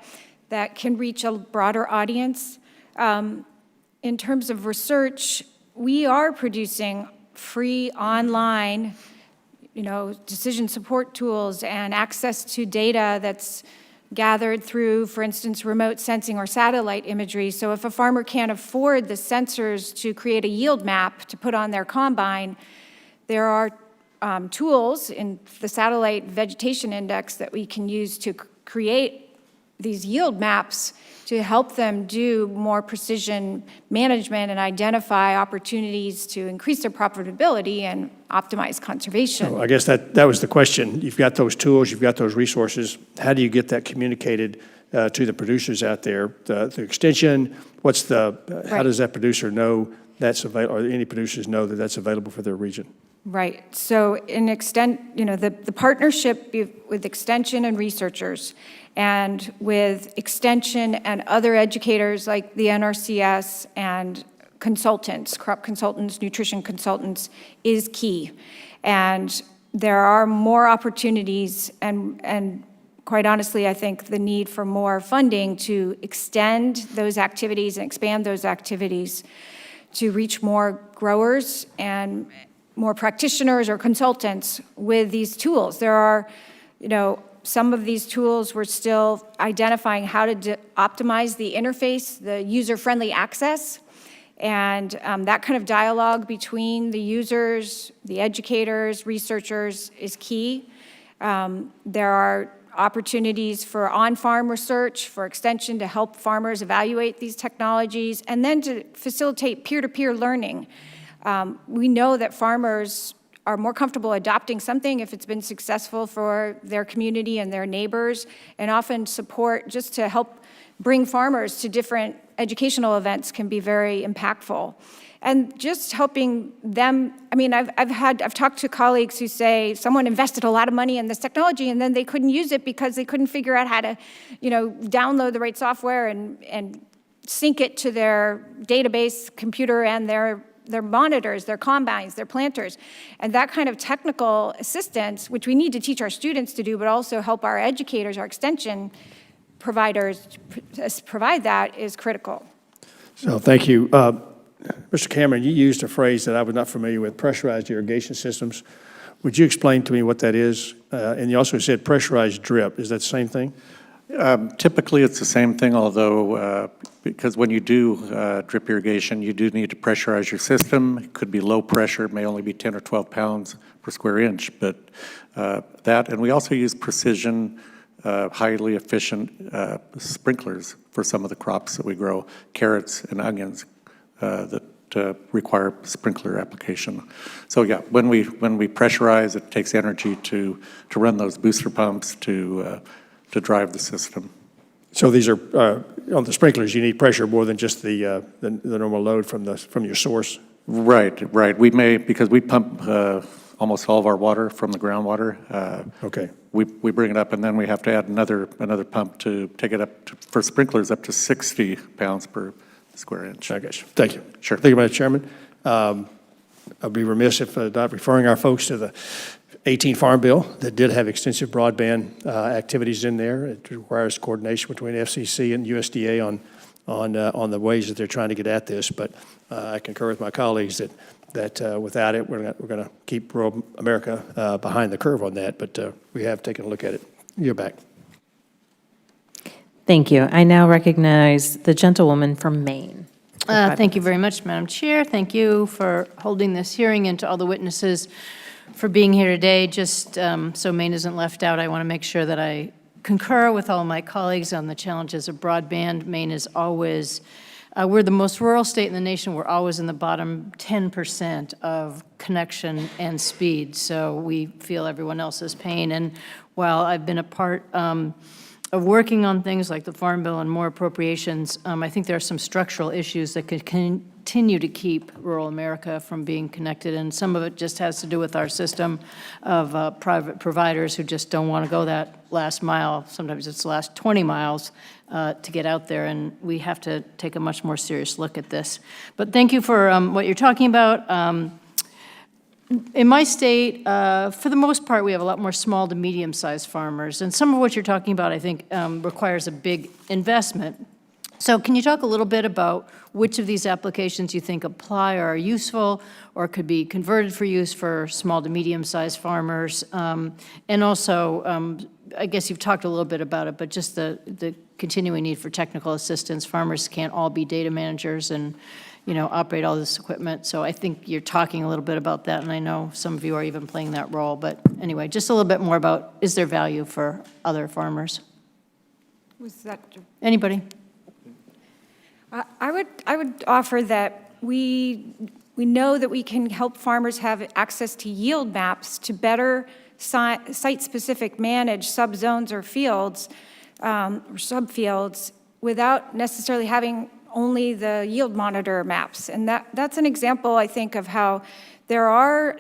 that can reach a broader audience. In terms of research, we are producing free online, decision support tools and access to data that's gathered through, for instance, remote sensing or satellite imagery. So if a farmer can't afford the sensors to create a yield map to put on their combine, there are tools in the Satellite Vegetation Index that we can use to create these yield maps to help them do more precision management and identify opportunities to increase their profitability and optimize conservation. So I guess that was the question. You've got those tools, you've got those resources. How do you get that communicated to the producers out there? The extension, how does that producer know that's available, or any producers know that that's available for their region? Right. So the partnership with Extension and researchers, and with Extension and other educators like the NRCS and consultants, crop consultants, nutrition consultants, is key. And there are more opportunities, and quite honestly, I think the need for more funding to extend those activities and expand those activities to reach more growers and more practitioners or consultants with these tools. There are, some of these tools, we're still identifying how to optimize the interface, the user-friendly access, and that kind of dialogue between the users, the educators, researchers is key. There are opportunities for on-farm research, for Extension to help farmers evaluate these technologies, and then to facilitate peer-to-peer learning. We know that farmers are more comfortable adopting something if it's been successful for their community and their neighbors, and often support just to help bring farmers to different educational events can be very impactful. And just helping them, I've talked to colleagues who say someone invested a lot of money in this technology and then they couldn't use it because they couldn't figure out how to, download the right software and sync it to their database computer and their monitors, their combines, their planters. And that kind of technical assistance, which we need to teach our students to do, but also help our educators, our Extension providers provide that, is critical. So thank you. Mr. Cameron, you used a phrase that I was not familiar with, pressurized irrigation systems. Would you explain to me what that is? And you also said pressurized drip. Is that the same thing? Typically, it's the same thing, although because when you do drip irrigation, you do need to pressurize your system. It could be low pressure, it may only be 10 or 12 pounds per square inch, but and we also use precision, highly efficient sprinklers for some of the crops that we grow, carrots and onions that require sprinkler application. So yeah, when we pressurize, it takes energy to run those booster pumps to drive the system. So these are on the sprinklers. You need pressure more than just the normal load from your source. Right. Because we pump almost all of our water from the groundwater. Okay. We bring it up, and then we have to add another pump to take it up for sprinklers up to 60 pounds per square inch. I guess. Thank you. Sure. Thank you, Mr. Chairman. I'd be remiss if not referring our folks to the 18 Farm Bill that did have extensive broadband activities in there. It requires coordination between FCC and USDA on the ways that they're trying to get at this. But I concur with my colleagues that without it, we're going to keep rural America behind the curve on that. But we have taken a look at it. You're back. Thank you. I now recognize the gentlewoman from Maine. Thank you very much, Madam Chair. Thank you for holding this hearing, and to all the witnesses for being here today. Just so Maine isn't left out, I want to make sure that I concur with all my colleagues on the challenges of broadband. Maine is always, we're the most rural state in the nation. We're always in the bottom 10% of connection and speed, so we feel everyone else's pain. And while I've been a part working on things like the Farm Bill and more appropriations, I think there are some structural issues that could continue to keep rural America from being connected, and some of it just has to do with our system of private providers who just don't want to go that last mile. Sometimes it's the last 20 miles to get out there, and we have to take a much more serious look at this. But thank you for what you're talking about. In my state, for the most part, we have a lot more small to medium-sized farmers, and some of what you're talking about, I think, requires a big investment. So can you talk a little bit about which of these applications you think apply or are useful or could be converted for use for small to medium-sized farmers? And also, I guess you've talked a little bit about it, but just the continuing need for technical assistance. Farmers can't all be data managers and operate all this equipment. So I think you're talking a little bit about that, and I know some of you are even playing that role. But anyway, just a little bit more about, is there value for other farmers? Was that? Anybody? I would offer that we know that we can help farmers have access to yield maps to better site-specific manage subzones or fields or subfields without necessarily having only the yield monitor maps. And that's an example, I think, of how there are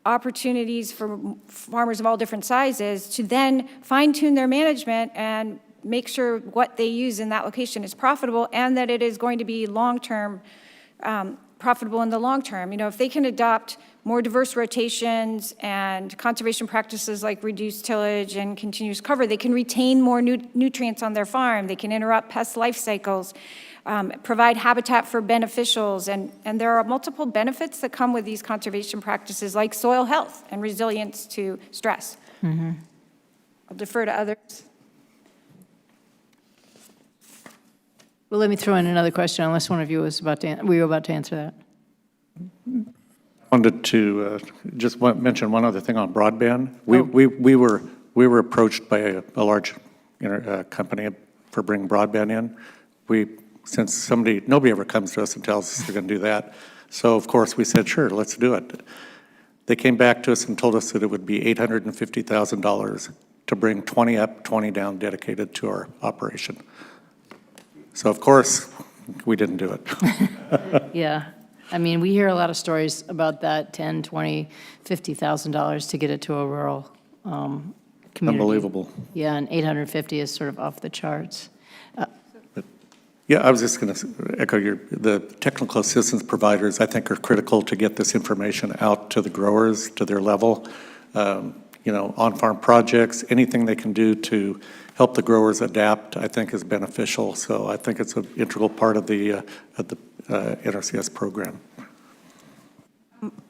opportunities for farmers of all different sizes to then fine-tune their management and make sure what they use in that location is profitable and that it is going to be long-term, profitable in the long term. If they can adopt more diverse rotations and conservation practices like reduced tillage and continuous cover, they can retain more nutrients on their farm, they can interrupt pest life cycles, provide habitat for beneficials, and there are multiple benefits that come with these conservation practices like soil health and resilience to stress. Mm-hmm. I'll defer to others. Well, let me throw in another question, unless one of you was about to, were you about to answer that? I wanted to just mention one other thing on broadband. We were approached by a large company for bringing broadband in. Since nobody ever comes to us and tells us they're going to do that, so of course we said, sure, let's do it. They came back to us and told us that it would be $850,000 to bring 20 up, 20 down dedicated to our operation. So of course, we didn't do it. Yeah. I mean, we hear a lot of stories about that, $10,000, $20,000, $50,000 to get it to a rural community. Unbelievable. Yeah, and 850 is sort of off the charts. Yeah, I was just going to echo the technical assistance providers, I think, are critical to get this information out to the growers, to their level. On-farm projects, anything they can do to help the growers adapt, I think, is beneficial. So I think it's an integral part of the NRCS program.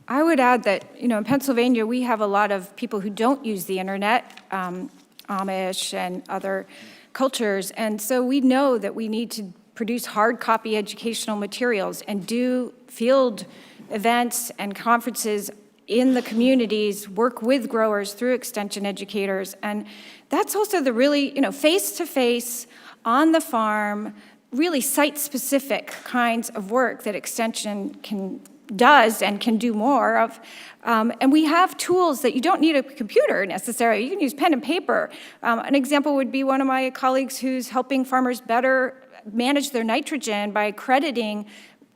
I would add that, in Pennsylvania, we have a lot of people who don't use the internet, Amish and other cultures, and so we know that we need to produce hard copy educational materials and do field events and conferences in the communities, work with growers through extension educators. And that's also the really, face-to-face, on the farm, really site-specific kinds of work that extension does and can do more of. And we have tools that you don't need a computer necessarily. You can use pen and paper. An example would be one of my colleagues who's helping farmers better manage their nitrogen by crediting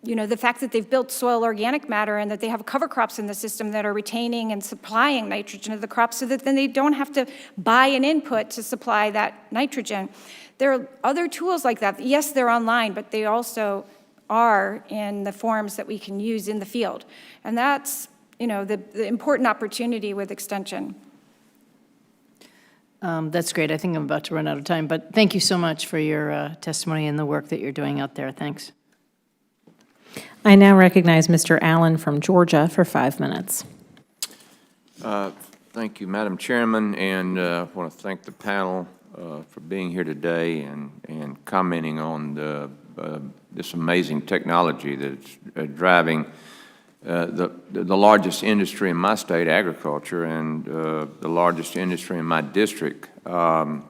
the fact that they've built soil organic matter and that they have cover crops in the system that are retaining and supplying nitrogen to the crops so that then they don't have to buy an input to supply that nitrogen. There are other tools like that. Yes, they're online, but they also are in the forms that we can use in the field. And that's, the important opportunity with extension. That's great. I think I'm about to run out of time, but thank you so much for your testimony and the work that you're doing out there. Thanks. I now recognize Mr. Allen from Georgia for 5 minutes. Thank you, Madam Chairman, and I want to thank the panel for being here today and commenting on this amazing technology that's driving the largest industry in my state, agriculture, and the largest industry in my district. Dr.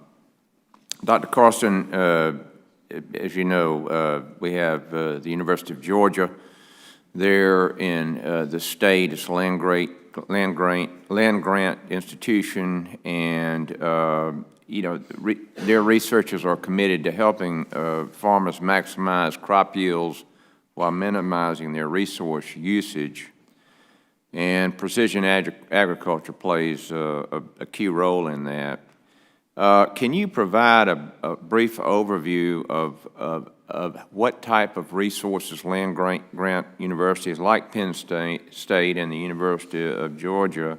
Karsten, as you know, we have the University of Georgia there in the state. It's a land grant institution, and their researchers are committed to helping farmers maximize crop yields while minimizing their resource usage. And precision agriculture plays a key role in that. Can you provide a brief overview of what type of resources land-grant universities like Penn State and the University of Georgia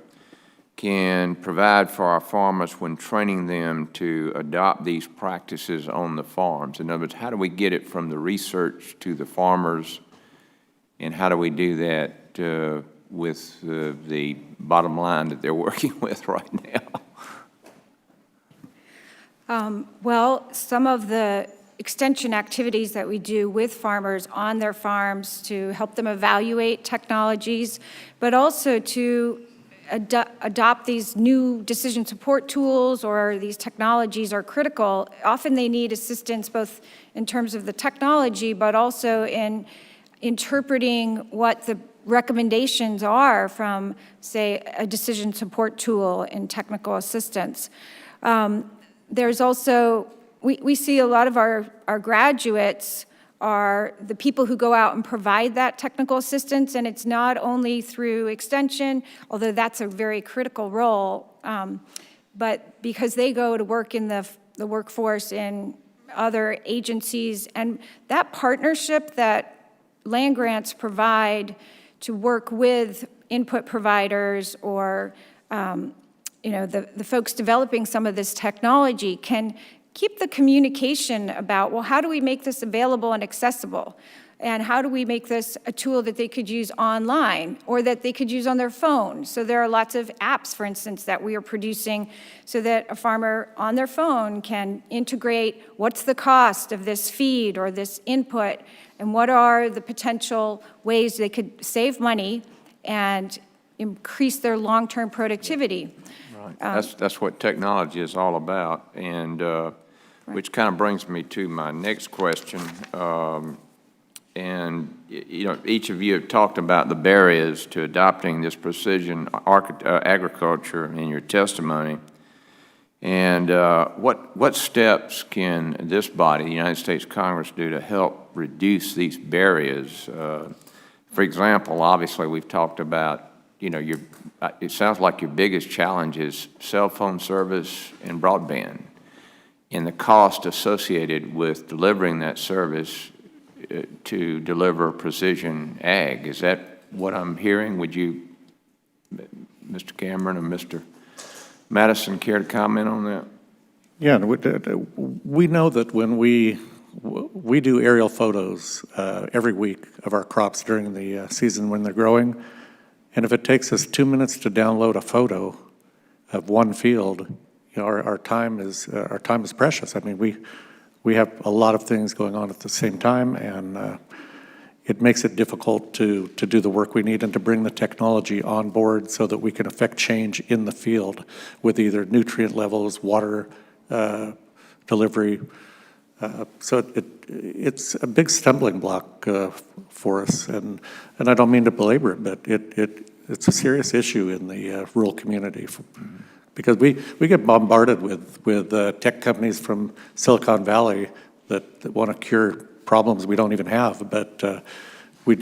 can provide for our farmers when training them to adopt these practices on the farms? In other words, how do we get it from the research to the farmers, and how do we do that with the bottom line that they're working with right now? Well, some of the extension activities that we do with farmers on their farms to help them evaluate technologies, but also to adopt these new decision support tools or these technologies are critical. Often they need assistance both in terms of the technology, but also in interpreting what the recommendations are from, say, a decision support tool and technical assistance. There's also, we see a lot of our graduates are the people who go out and provide that technical assistance, and it's not only through extension, although that's a very critical role, but because they go to work in the workforce in other agencies, and that partnership that land grants provide to work with input providers or the folks developing some of this technology can keep the communication about, well, how do we make this available and accessible? And how do we make this a tool that they could use online or that they could use on their phone? So there are lots of apps, for instance, that we are producing so that a farmer on their phone can integrate what's the cost of this feed or this input, and what are the potential ways they could save money and increase their long-term productivity. Right. That's what technology is all about, and which kind of brings me to my next question. And each of you have talked about the barriers to adopting this precision agriculture in your testimony. And what steps can this body, the United States Congress, do to help reduce these barriers? For example, obviously we've talked about, it sounds like your biggest challenge is cell phone service and broadband, and the cost associated with delivering that service to deliver precision ag. Is that what I'm hearing? Would you, Mr. Cameron or Mr. Madison, care to comment on that? Yeah, we know that when we do aerial photos every week of our crops during the season when they're growing, and if it takes us 2 minutes to download a photo of one field, our time is precious. I mean, we have a lot of things going on at the same time, and it makes it difficult to do the work we need and to bring the technology on board so that we can affect change in the field with either nutrient levels, water delivery. So it's a big stumbling block for us, and I don't mean to belabor it, but it's a serious issue in the rural community. Because we get bombarded with tech companies from Silicon Valley that want to cure problems we don't even have, but we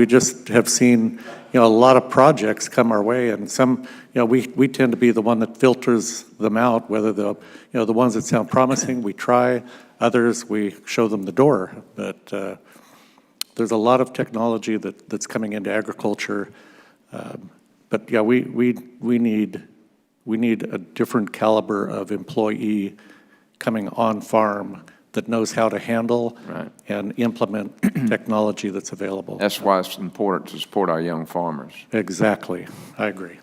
just have seen a lot of projects come our way, and some we tend to be the one that filters them out. Whether the ones that sound promising we try, others we show them the door. But there's a lot of technology that's coming into agriculture, but yeah, we need a different caliber of employee coming on farm that knows how to handle and implement technology that's available. That's why it's important to support our young farmers. Exactly. I agree.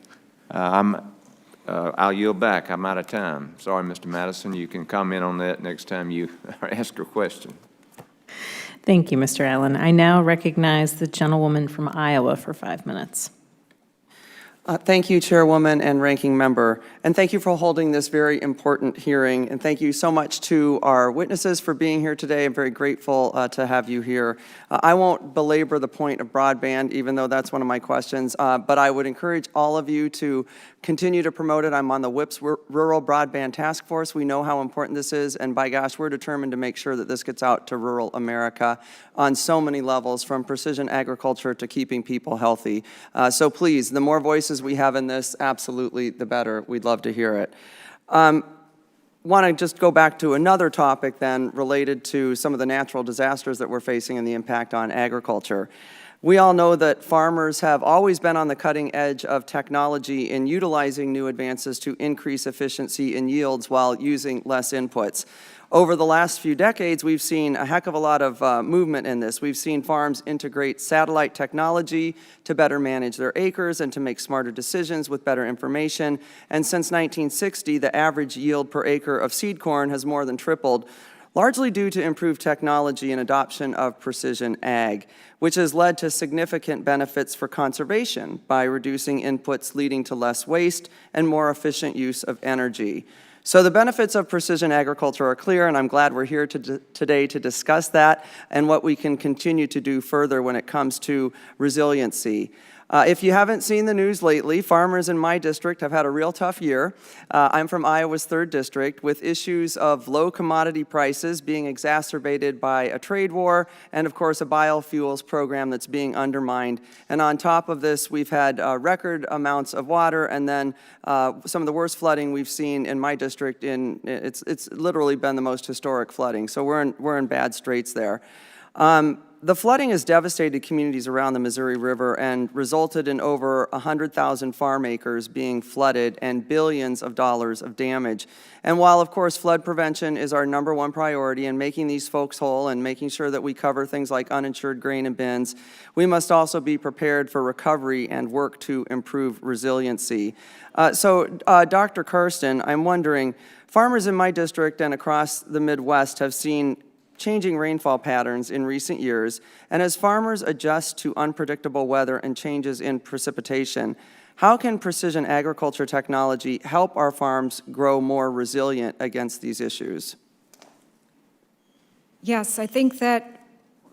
I'll yield back. I'm out of time. Sorry, Mr. Madison. You can comment on that next time you ask a question. Thank you, Mr. Allen. I now recognize the gentlewoman from Iowa for 5 minutes. Thank you, Chairwoman and Ranking Member, and thank you for holding this very important hearing, and thank you so much to our witnesses for being here today. I'm very grateful to have you here. I won't belabor the point of broadband, even though that's one of my questions, but I would encourage all of you to continue to promote it. I'm on the WIP's Rural Broadband Task Force. We know how important this is, and by gosh, we're determined to make sure that this gets out to rural America on so many levels, from precision agriculture to keeping people healthy. So please, the more voices we have in this, absolutely the better. We'd love to hear it. Want to just go back to another topic then related to some of the natural disasters that we're facing and the impact on agriculture. We all know that farmers have always been on the cutting edge of technology in utilizing new advances to increase efficiency and yields while using less inputs. Over the last few decades, we've seen a heck of a lot of movement in this. We've seen farms integrate satellite technology to better manage their acres and to make smarter decisions with better information. And since 1960, the average yield per acre of seed corn has more than tripled, largely due to improved technology and adoption of precision ag, which has led to significant benefits for conservation by reducing inputs, leading to less waste and more efficient use of energy. So the benefits of precision agriculture are clear, and I'm glad we're here today to discuss that and what we can continue to do further when it comes to resiliency. If you haven't seen the news lately, farmers in my district have had a real tough year. I'm from Iowa's 3rd district, with issues of low commodity prices being exacerbated by a trade war and, of course, a biofuels program that's being undermined. And on top of this, we've had record amounts of water, and then some of the worst flooding we've seen in my district. It's literally been the most historic flooding. So we're in bad straits there. The flooding has devastated communities around the Missouri River and resulted in over 100,000 farm acres being flooded and billions of dollars of damage. And while, of course, flood prevention is our #1 priority in making these folks whole and making sure that we cover things like uninsured grain and bins, we must also be prepared for recovery and work to improve resiliency. Dr. Karsten, I'm wondering, farmers in my district and across the Midwest have seen changing rainfall patterns in recent years, and as farmers adjust to unpredictable weather and changes in precipitation, how can precision agriculture technology help our farms grow more resilient against these issues? Yes, I think that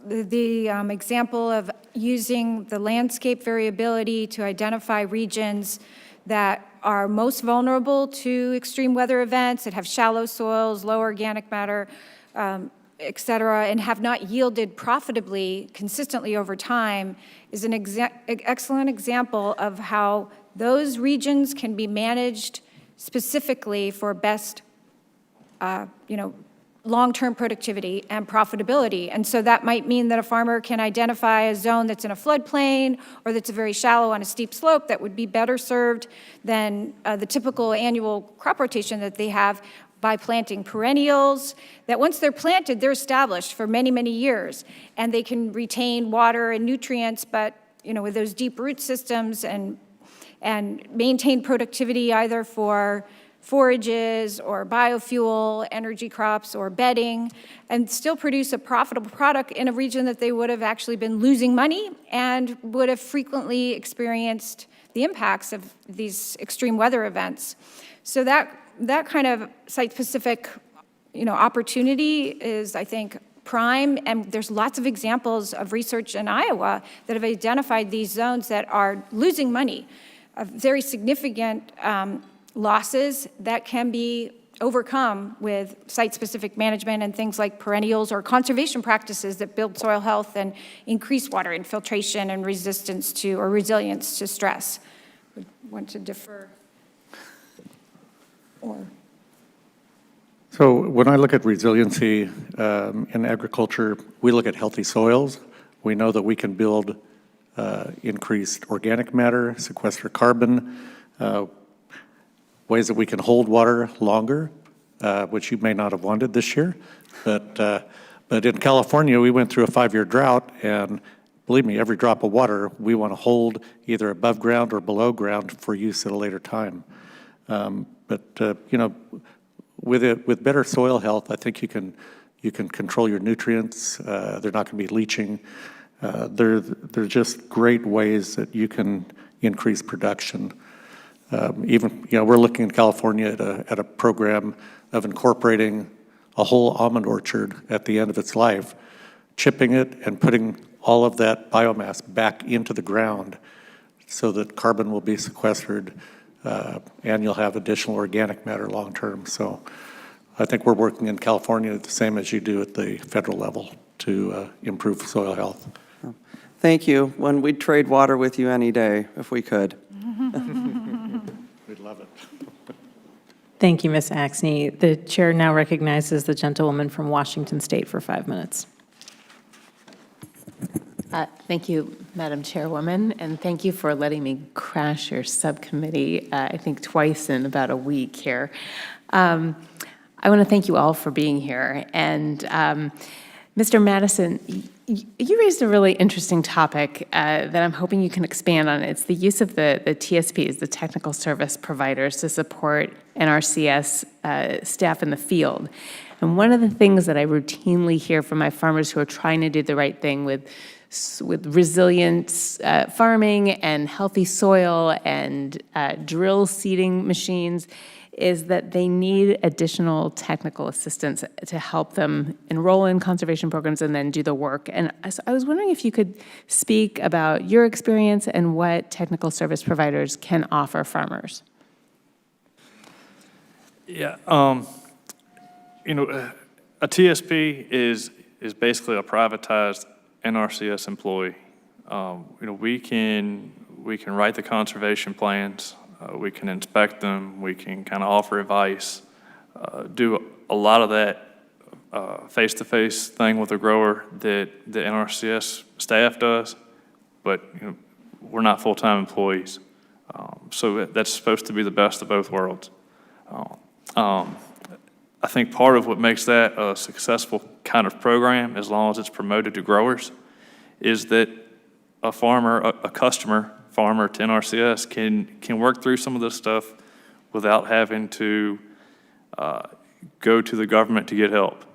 the example of using the landscape variability to identify regions that are most vulnerable to extreme weather events, that have shallow soils, low organic matter, et cetera, and have not yielded profitably consistently over time is an excellent example of how those regions can be managed specifically for best, long-term productivity and profitability. And so that might mean that a farmer can identify a zone that's in a floodplain or that's very shallow on a steep slope that would be better served than the typical annual crop rotation that they have by planting perennials, that once they're planted, they're established for many, many years, and they can retain water and nutrients, but with those deep root systems and maintain productivity either for forages or biofuel, energy crops, or bedding, and still produce a profitable product in a region that they would have actually been losing money and would have frequently experienced the impacts of these extreme weather events. So that kind of site-specific, opportunity is, I think, prime, and there's lots of examples of research in Iowa that have identified these zones that are losing money, very significant losses that can be overcome with site-specific management and things like perennials or conservation practices that build soil health and increase water infiltration and resilience to stress. We want to defer. So when I look at resiliency in agriculture, we look at healthy soils. We know that we can build increased organic matter, sequester carbon, ways that we can hold water longer, which you may not have wanted this year. But in California, we went through a 5-year drought, and believe me, every drop of water we want to hold either above ground or below ground for use at a later time. With better soil health, I think you can control your nutrients. They're not going to be leaching. They're just great ways that you can increase production. Even, we're looking in California at a program of incorporating a whole almond orchard at the end of its life, chipping it and putting all of that biomass back into the ground so that carbon will be sequestered, and you'll have additional organic matter long term. So I think we're working in California the same as you do at the federal level to improve soil health. Thank you. When we'd trade water with you any day, if we could. We'd love it. Thank you, Ms. Axney. The chair now recognizes the gentlewoman from Washington State for 5 minutes. Thank you, Madam Chairwoman, and thank you for letting me crash your subcommittee, I think twice in about a week here. I want to thank you all for being here. And Mr. Madison, you raised a really interesting topic that I'm hoping you can expand on. It's the use of the TSPs, the technical service providers, to support NRCS staff in the field. And one of the things that I routinely hear from my farmers who are trying to do the right thing with resilient farming and healthy soil and drill seeding machines is that they need additional technical assistance to help them enroll in conservation programs and then do the work. And so I was wondering if you could speak about your experience and what technical service providers can offer farmers. Yeah, a TSP is basically a privatized NRCS employee. We can write the conservation plans, we can inspect them, we can kind of offer advice, do a lot of that face-to-face thing with a grower that the NRCS staff does, but we're not full-time employees. So that's supposed to be the best of both worlds. I think part of what makes that a successful kind of program, as long as it's promoted to growers, is that a farmer, a customer farmer to NRCS can work through some of this stuff without having to go to the government to get help.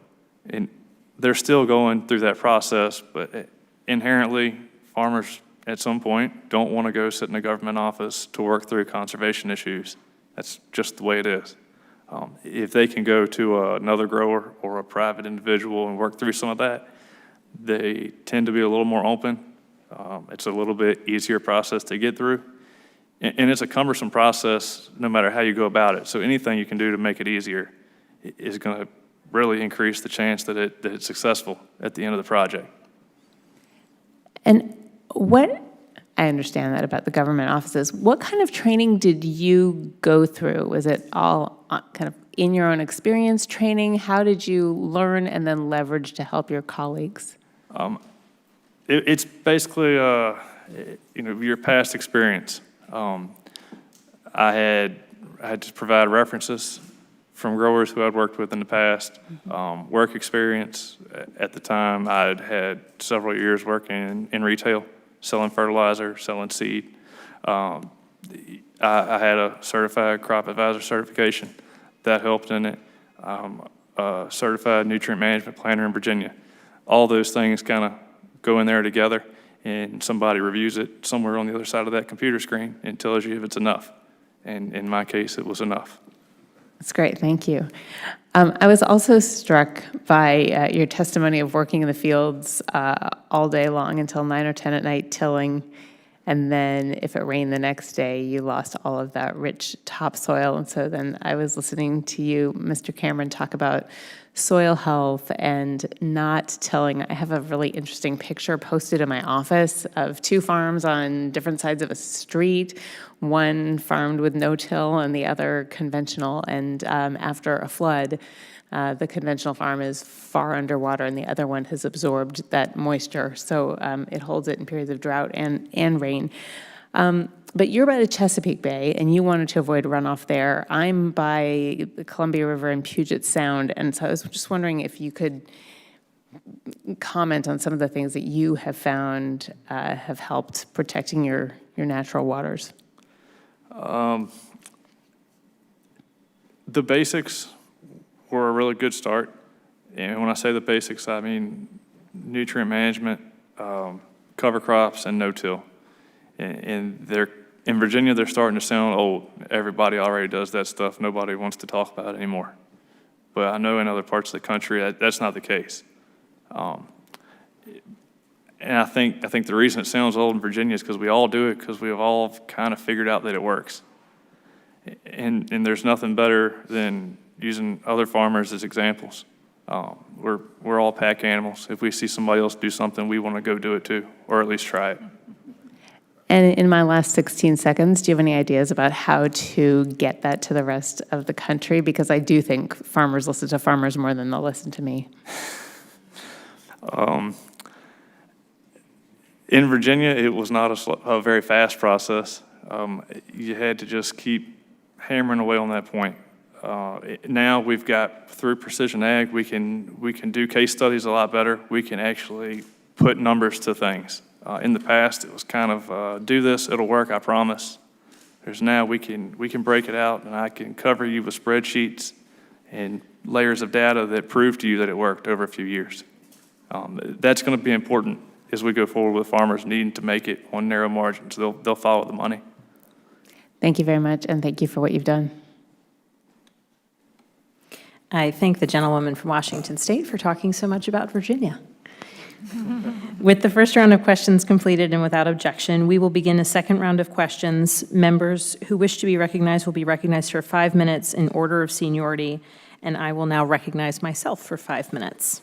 And they're still going through that process, but inherently, farmers at some point don't want to go sit in a government office to work through conservation issues. That's just the way it is. If they can go to another grower or a private individual and work through some of that, they tend to be a little more open. It's a little bit easier process to get through. And it's a cumbersome process no matter how you go about it. So anything you can do to make it easier is going to really increase the chance that it's successful at the end of the project. And I understand that about the government offices. What kind of training did you go through? Was it all kind of in your own experience training? How did you learn and then leverage to help your colleagues? It's basically, your past experience. I had to provide references from growers who I'd worked with in the past. Work experience. At the time, I'd had several years working in retail, selling fertilizer, selling seed. I had a certified crop advisor certification. That helped in it. A certified nutrient management planner in Virginia. All those things kind of go in there together, and somebody reviews it somewhere on the other side of that computer screen and tells you if it's enough. And in my case, it was enough. That's great, thank you. I was also struck by your testimony of working in the fields all day long until 9 or 10 at night tilling, and then if it rained the next day, you lost all of that rich topsoil. And so then I was listening to you, Mr. Cameron, talk about soil health and not tilling. I have a really interesting picture posted in my office of two farms on different sides of a street, one farmed with no-till and the other conventional. And after a flood, the conventional farm is far underwater and the other one has absorbed that moisture. So it holds it in periods of drought and rain. But you're by the Chesapeake Bay, and you wanted to avoid runoff there. I'm by the Columbia River and Puget Sound, and so I was just wondering if you could comment on some of the things that you have found have helped protecting your natural waters. The basics were a really good start. And when I say the basics, I mean nutrient management, cover crops, and no-till. And In Virginia, they're starting to sound old. Everybody already does that stuff. Nobody wants to talk about it anymore. But I know in other parts of the country, that's not the case. And I think the reason it sounds old in Virginia is because we all do it, because we have all kind of figured out that it works. And there's nothing better than using other farmers as examples. We're all pack animals. If we see somebody else do something, we want to go do it too, or at least try it. And in my last 16 seconds, do you have any ideas about how to get that to the rest of the country? Because I do think farmers listen to farmers more than they'll listen to me. In Virginia, it was not a very fast process. You had to just keep hammering away on that point. Now we've got, through Precision Ag, we can do case studies a lot better. We can actually put numbers to things. In the past, it was kind of, do this, it'll work, I promise. There's now we can break it out, and I can cover you with spreadsheets and layers of data that prove to you that it worked over a few years. That's going to be important as we go forward with farmers needing to make it on narrow margins. They'll follow the money. Thank you very much, and thank you for what you've done. I thank the gentlewoman from Washington State for talking so much about Virginia. With the first round of questions completed and without objection, we will begin a second round of questions. Members who wish to be recognized will be recognized for 5 minutes in order of seniority, and I will now recognize myself for 5 minutes.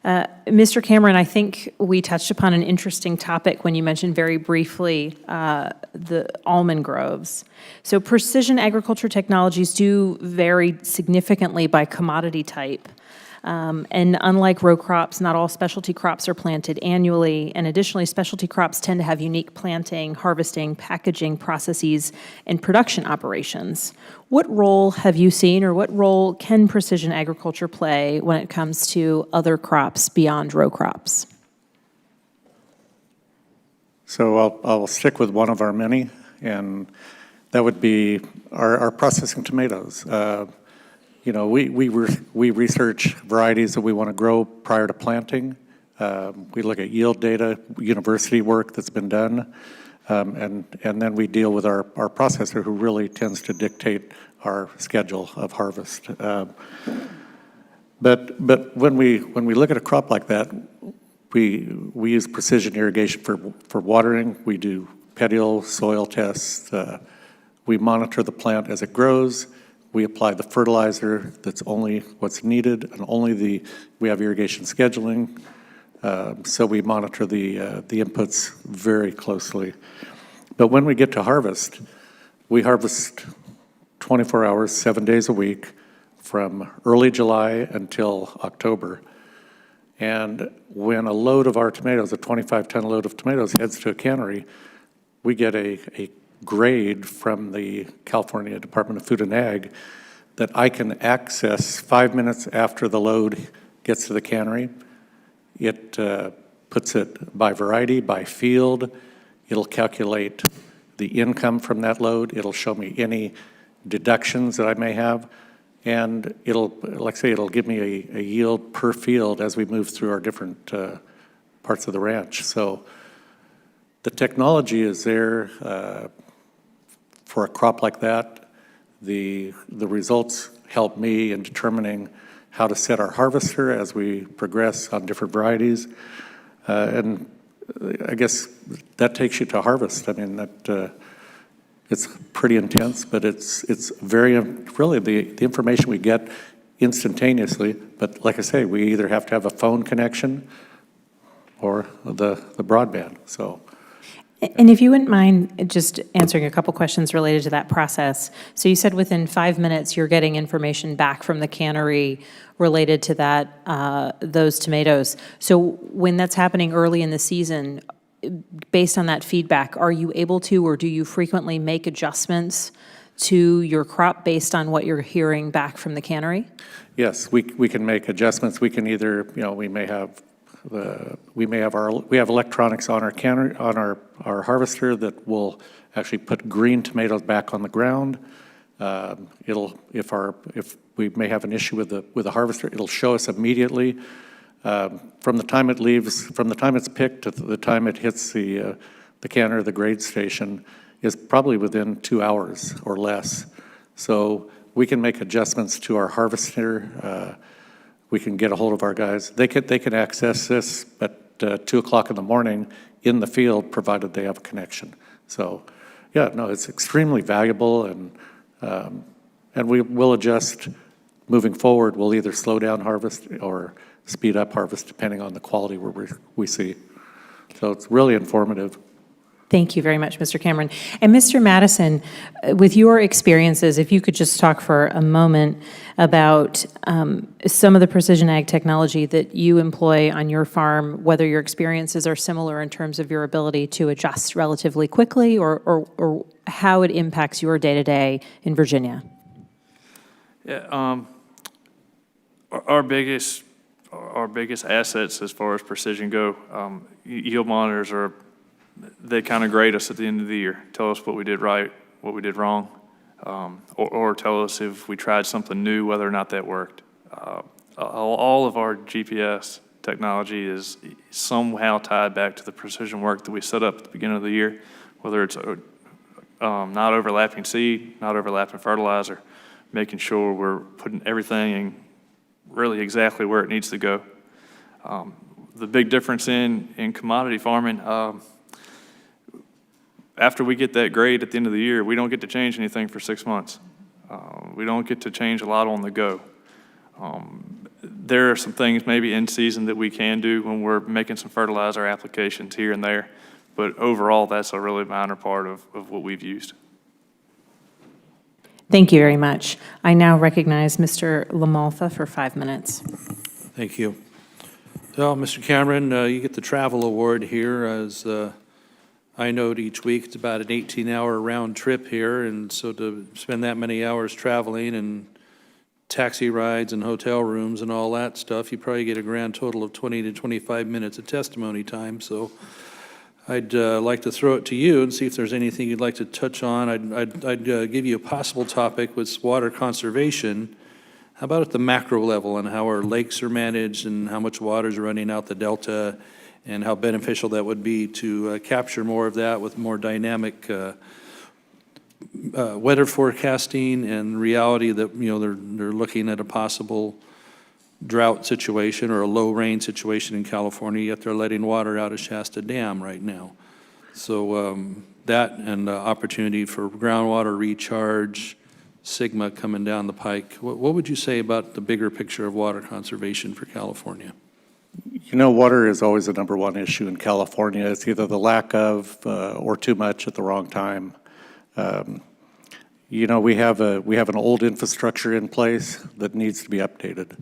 Mr. Cameron, I think we touched upon an interesting topic when you mentioned very briefly the almond groves. So precision agriculture technologies do vary significantly by commodity type. And unlike row crops, not all specialty crops are planted annually. And additionally, specialty crops tend to have unique planting, harvesting, packaging processes, and production operations. What role have you seen, or what role can precision agriculture play when it comes to other crops beyond row crops? So I'll stick with one of our many, and that would be our processing tomatoes. You know, we research varieties that we want to grow prior to planting. We look at yield data, university work that's been done, and then we deal with our processor, who really tends to dictate our schedule of harvest. But when we look at a crop like that, we use precision irrigation for watering. We do petiole soil tests. We monitor the plant as it grows. We apply the fertilizer that's only what's needed, and we have irrigation scheduling, so we monitor the inputs very closely. But when we get to harvest, we harvest 24 hours, 7 days a week, from early July until October. And when a load of our tomatoes, a 25-ton load of tomatoes, heads to a cannery, we get a grade from the California Department of Food and Ag that I can access 5 minutes after the load gets to the cannery. It puts it by variety, by field. It'll calculate the income from that load. It'll show me any deductions that I may have. And it'll, like I say, it'll give me a yield per field as we move through our different parts of the ranch. So the technology is there for a crop like that. The results help me in determining how to set our harvester as we progress on different varieties. And I guess that takes you to harvest. I mean, it's pretty intense, but it's very, really the information we get instantaneously. But like I say, we either have to have a phone connection or the broadband, so. And if you wouldn't mind just answering a couple questions related to that process. So you said within 5 minutes you're getting information back from the cannery related to that, those tomatoes. So when that's happening early in the season, based on that feedback, are you able to, or do you frequently make adjustments to your crop based on what you're hearing back from the cannery? Yes, we can make adjustments. We can either, you know, we have electronics on our cannery, on our harvester that will actually put green tomatoes back on the ground. If we may have an issue with the harvester, it'll show us immediately from the time it leaves, from the time it's picked to the time it hits the canner, the grade station. is probably within 2 hours or less. So we can make adjustments to our harvester. We can get a hold of our guys. They can access this at 2 o'clock in the morning in the field, provided they have a connection. So, yeah, no, it's extremely valuable, and we will adjust moving forward. We'll either slow down harvest or speed up harvest, depending on the quality we see. So it's really informative. Thank you very much, Mr. Cameron. And Mr. Madison, with your experiences, if you could just talk for a moment about some of the precision ag technology that you employ on your farm, whether your experiences are similar in terms of your ability to adjust relatively quickly, or how it impacts your day-to-day in Virginia. Yeah, our biggest assets as far as precision go, yield monitors they kind of grade us at the end of the year, tell us what we did right, what we did wrong, or tell us if we tried something new, whether or not that worked. All of our GPS technology is somehow tied back to the precision work that we set up at the beginning of the year, whether it's not overlapping seed, not overlapping fertilizer, making sure we're putting everything in really exactly where it needs to go. The big difference in commodity farming, after we get that grade at the end of the year, we don't get to change anything for 6 months. We don't get to change a lot on the go. There are some things maybe in season that we can do when we're making some fertilizer applications here and there, but overall, that's a really minor part of what we've used. Thank you very much. I now recognize Mr. LaMalfa for 5 minutes. Thank you. Well, Mr. Cameron, you get the travel award here. As I note each week, it's about an 18-hour round trip here, and so to spend that many hours traveling and taxi rides and hotel rooms and all that stuff, you probably get a grand total of 20 to 25 minutes of testimony time. So I'd like to throw it to you and see if there's anything you'd like to touch on. I'd give you a possible topic with water conservation. How about at the macro level on how our lakes are managed and how much water is running out the delta, and how beneficial that would be to capture more of that with more dynamic weather forecasting and reality that, you know, they're looking at a possible drought situation or a low rain situation in California, yet they're letting water out of Shasta Dam right now. So that and opportunity for groundwater recharge, Sigma coming down the pike. What would you say about the bigger picture of water conservation for California? You know, water is always the #1 issue in California. It's either the lack of or too much at the wrong time. You know, we have an old infrastructure in place that needs to be updated.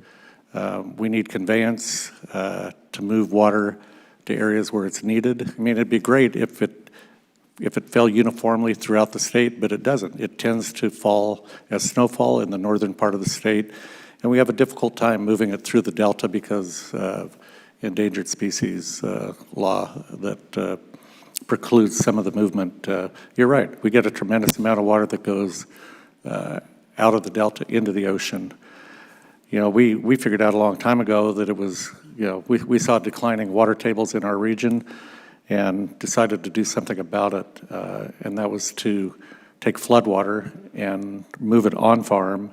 We need conveyance to move water to areas where it's needed. I mean, it'd be great if it fell uniformly throughout the state, but it doesn't. It tends to fall as snowfall in the northern part of the state, and we have a difficult time moving it through the delta because of endangered species law that precludes some of the movement. You're right. We get a tremendous amount of water that goes out of the delta into the ocean. You know, we figured out a long time ago that it was, you know, we saw declining water tables in our region and decided to do something about it, and that was to take floodwater and move it on farm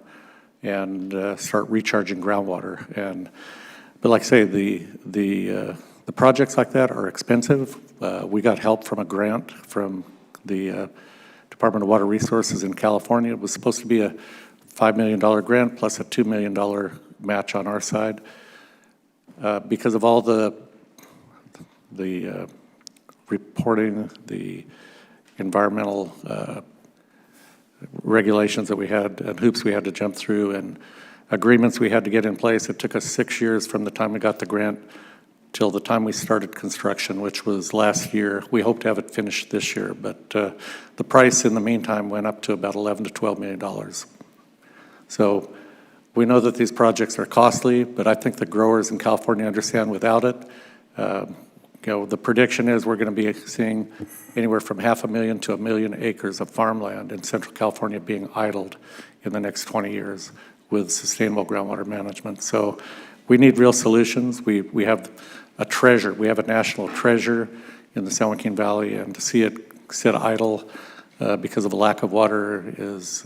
and start recharging groundwater. But like I say, the projects like that are expensive. We got help from a grant from the Department of Water Resources in California. It was supposed to be a $5 million grant plus a $2 million match on our side. Because of all the reporting, the environmental regulations that we had and hoops we had to jump through and agreements we had to get in place, it took us 6 years from the time we got the grant till the time we started construction, which was last year. We hope to have it finished this year, but the price in the meantime went up to about $11 to $12 million. So we know that these projects are costly, but I think the growers in California understand without it. You know, the prediction is we're going to be seeing anywhere from 500,000 to 1 million acres of farmland in Central California being idled in the next 20 years with sustainable groundwater management. So we need real solutions. We have a treasure. We have a national treasure in the San Joaquin Valley, and to see it sit idle because of a lack of water is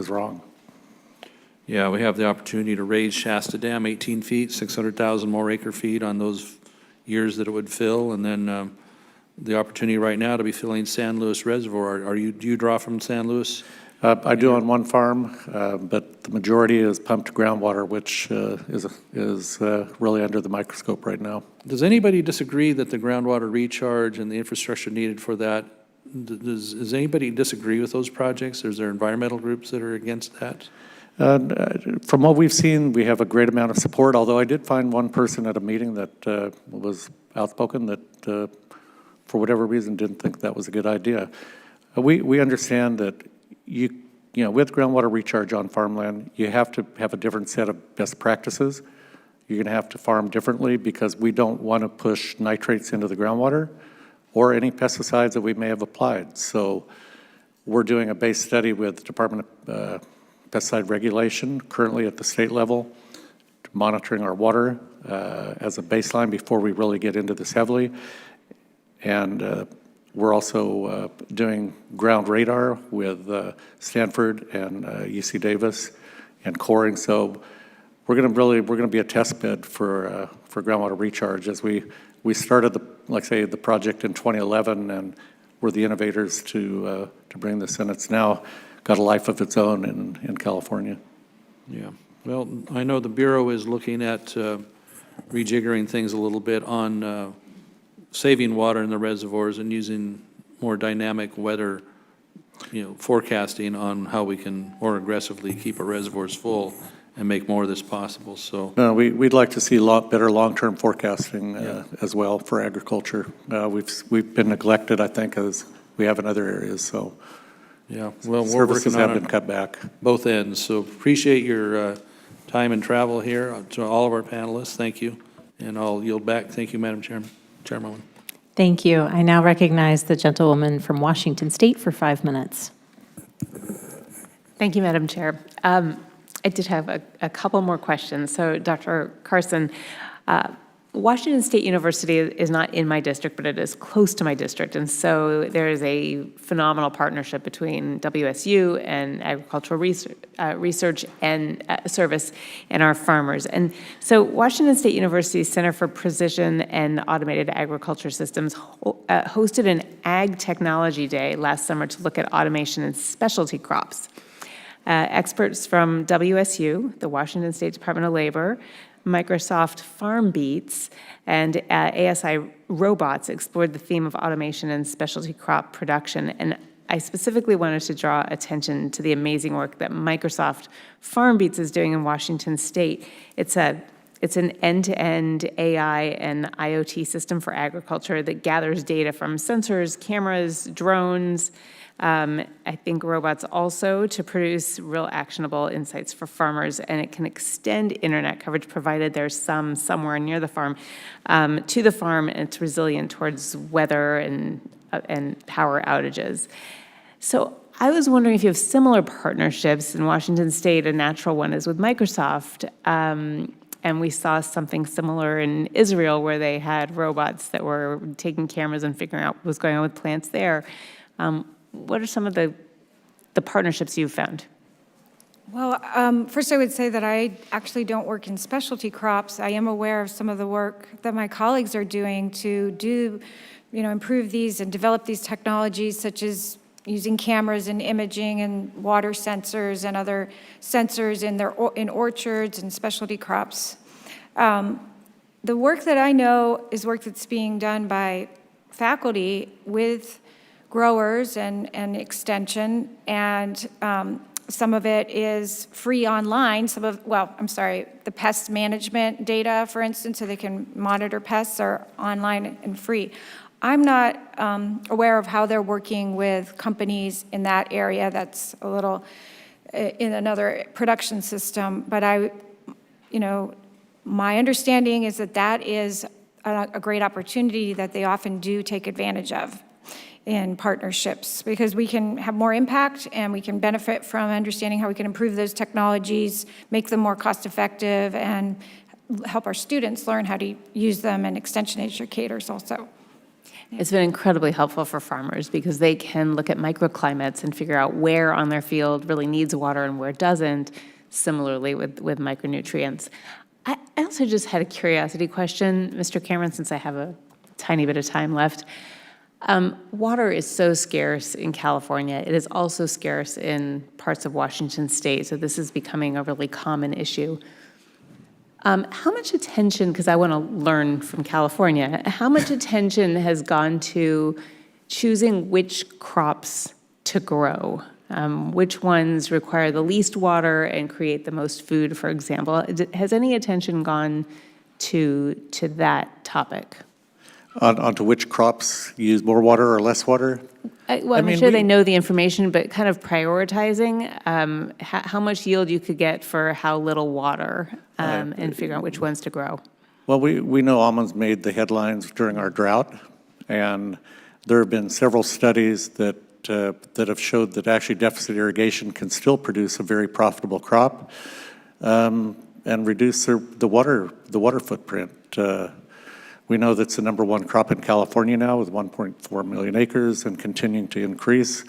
wrong. Yeah, we have the opportunity to raise Shasta Dam 18 feet, 600,000 more acre feet on those years that it would fill, and then the opportunity right now to be filling San Luis Reservoir. Do you draw from San Luis? I do on one farm, but the majority is pumped groundwater, which is really under the microscope right now. Does anybody disagree that the groundwater recharge and the infrastructure needed for that, does anybody disagree with those projects? Is there environmental groups that are against that? From what we've seen, we have a great amount of support, although I did find one person at a meeting that was outspoken that for whatever reason didn't think that was a good idea. We understand that you know, with groundwater recharge on farmland, you have to have a different set of best practices. You're going to have to farm differently because we don't want to push nitrates into the groundwater or any pesticides that we may have applied. So we're doing a base study with the Department of Pesticide Regulation currently at the state level, monitoring our water as a baseline before we really get into this heavily. And we're also doing ground radar with Stanford and UC Davis and coring. So we're going to be a test bed for groundwater recharge as we started the project in 2011 and we're the innovators to bring this in. It's now got a life of its own in California. Yeah. Well, I know the Bureau is looking at rejiggering things a little bit on saving water in the reservoirs and using more dynamic weather, forecasting on how we can more aggressively keep our reservoirs full and make more of this possible. So no, we'd like to see a lot better long-term forecasting as well for agriculture. We've been neglected, I think, as we have in other areas. So yeah, well, we're services working on have been cut back. Both ends. So appreciate your time and travel here to all of our panelists. Thank you, and I'll yield back. Thank you, Madam Chairwoman. Thank you. I now recognize the gentlewoman from Washington State for 5 minutes. Thank you, Madam Chair. I did have a couple more questions. So, Dr. Karsten, Washington State University is not in my district, but it is close to my district. And so there is a phenomenal partnership between WSU and agricultural research and service and our farmers. And so Washington State University's Center for Precision and Automated Agriculture Systems hosted an Ag Technology Day last summer to look at automation and specialty crops. Experts from WSU, the Washington State Department of Labor, Microsoft Farm Beats, and ASI Robots explored the theme of automation and specialty crop production. And I specifically wanted to draw attention to the amazing work that Microsoft Farm Beats is doing in Washington State. It's an end-to-end AI and IoT system for agriculture that gathers data from sensors, cameras, drones, I think robots also to produce real actionable insights for farmers, and it can extend internet coverage provided there's somewhere near the farm to the farm, and it's resilient towards weather and power outages. So I was wondering if you have similar partnerships in Washington State. A natural one is with Microsoft, and we saw something similar in Israel where they had robots that were taking cameras and figuring out what was going on with plants there. What are some of the partnerships you've found? Well, first I would say that I actually don't work in specialty crops. I am aware of some of the work that my colleagues are doing to improve these and develop these technologies, such as using cameras and imaging and water sensors and other sensors in orchards and specialty crops. The work that I know is work that's being done by faculty with growers and extension, and some of it is free online. The pest management data, for instance, so they can monitor pests, are online and free. I'm not aware of how they're working with companies in that area. That's a little in another production system, but my understanding is that is a great opportunity that they often do take advantage of in partnerships, because we can have more impact and we can benefit from understanding how we can improve those technologies, make them more cost effective, and help our students learn how to use them, and extension educators also. It's been incredibly helpful for farmers because they can look at microclimates and figure out where on their field really needs water and where it doesn't, similarly with micronutrients. I also just had a curiosity question, Mr. Cameron, since I have a tiny bit of time left. Water is so scarce in California. It is also scarce in parts of Washington State, so this is becoming a really common issue. How much attention, because I want to learn from California, how much attention has gone to choosing which crops to grow? Which ones require the least water and create the most food, for example? Has any attention gone to that topic? Onto which crops use more water or less water? I'm sure they know the information, but kind of prioritizing how much yield you could get for how little water and figuring out which ones to grow. Well, we know almonds made the headlines during our drought, and there have been several studies that have showed that actually deficit irrigation can still produce a very profitable crop and reduce the water footprint. We know that's the #1 crop in California now with 1.4 million acres and continuing to increase.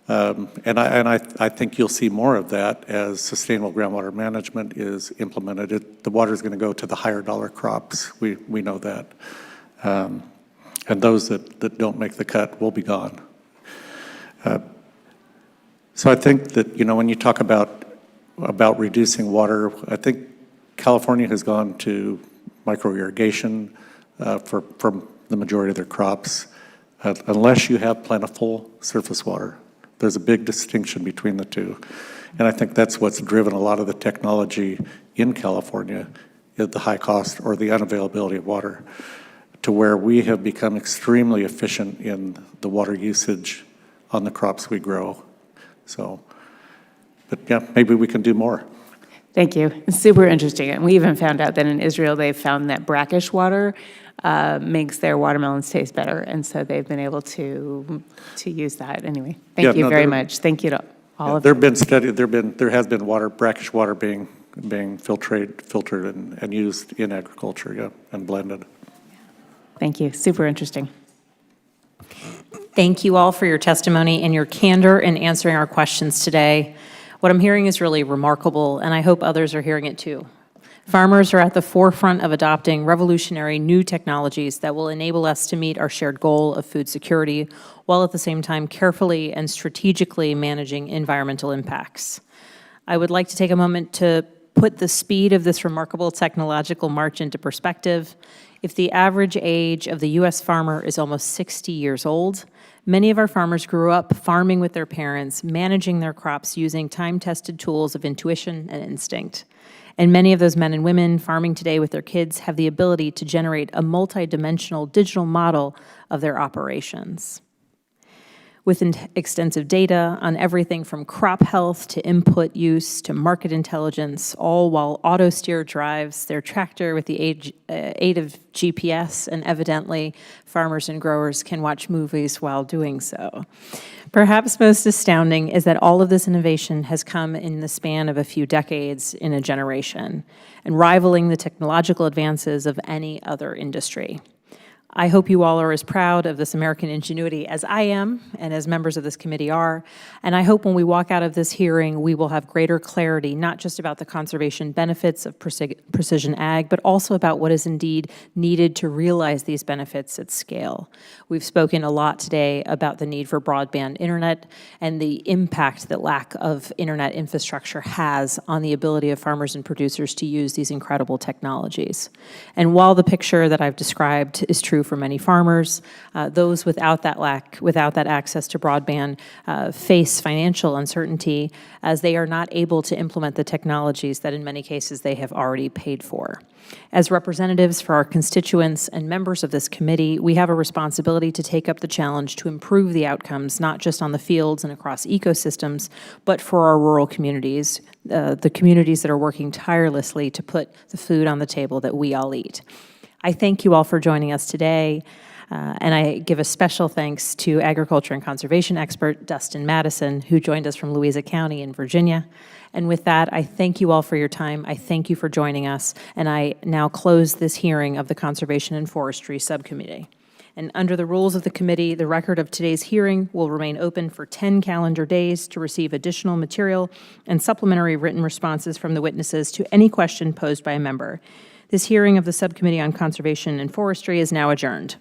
And I think you'll see more of that as sustainable groundwater management is implemented. The water is going to go to the higher dollar crops. We know that. And those that don't make the cut will be gone. So I think that, when you talk about reducing water, I think California has gone to micro-irrigation for the majority of their crops, unless you have plentiful surface water. There's a big distinction between the two. And I think that's what's driven a lot of the technology in California, is the high cost or the unavailability of water, to where we have become extremely efficient in the water usage on the crops we grow. So, but yeah, maybe we can do more. Thank you. It's super interesting. And we even found out that in Israel, they've found that brackish water makes their watermelons taste better. And so they've been able to use that. Anyway, thank you very much. Thank you to all of you. There has been brackish water being filtered and used in agriculture, yeah, and blended. Thank you. Super interesting. Thank you all for your testimony and your candor in answering our questions today. What I'm hearing is really remarkable, and I hope others are hearing it too. Farmers are at the forefront of adopting revolutionary new technologies that will enable us to meet our shared goal of food security, while at the same time carefully and strategically managing environmental impacts. I would like to take a moment to put the speed of this remarkable technological march into perspective. If the average age of the U.S. farmer is almost 60 years old, many of our farmers grew up farming with their parents, managing their crops using time-tested tools of intuition and instinct. And many of those men and women farming today with their kids have the ability to generate a multidimensional digital model of their operations. With extensive data on everything from crop health to input use to market intelligence, all while auto-steer drives their tractor with the aid of GPS, and evidently farmers and growers can watch movies while doing so. Perhaps most astounding is that all of this innovation has come in the span of a few decades in a generation, and rivaling the technological advances of any other industry. I hope you all are as proud of this American ingenuity as I am, and as members of this committee are, and I hope when we walk out of this hearing, we will have greater clarity, not just about the conservation benefits of precision ag, but also about what is indeed needed to realize these benefits at scale. We've spoken a lot today about the need for broadband internet and the impact that lack of internet infrastructure has on the ability of farmers and producers to use these incredible technologies. And while the picture that I've described is true for many farmers, those without that access to broadband face financial uncertainty as they are not able to implement the technologies that in many cases they have already paid for. As representatives for our constituents and members of this committee, we have a responsibility to take up the challenge to improve the outcomes, not just on the fields and across ecosystems, but for our rural communities, the communities that are working tirelessly to put the food on the table that we all eat. I thank you all for joining us today, and I give a special thanks to agriculture and conservation expert Dustin Madison, who joined us from Louisa County in Virginia. And with that, I thank you all for your time. I thank you for joining us, and I now close this hearing of the Conservation and Forestry Subcommittee. And under the rules of the committee, the record of today's hearing will remain open for 10 calendar days to receive additional material and supplementary written responses from the witnesses to any question posed by a member. This hearing of the Subcommittee on Conservation and Forestry is now adjourned.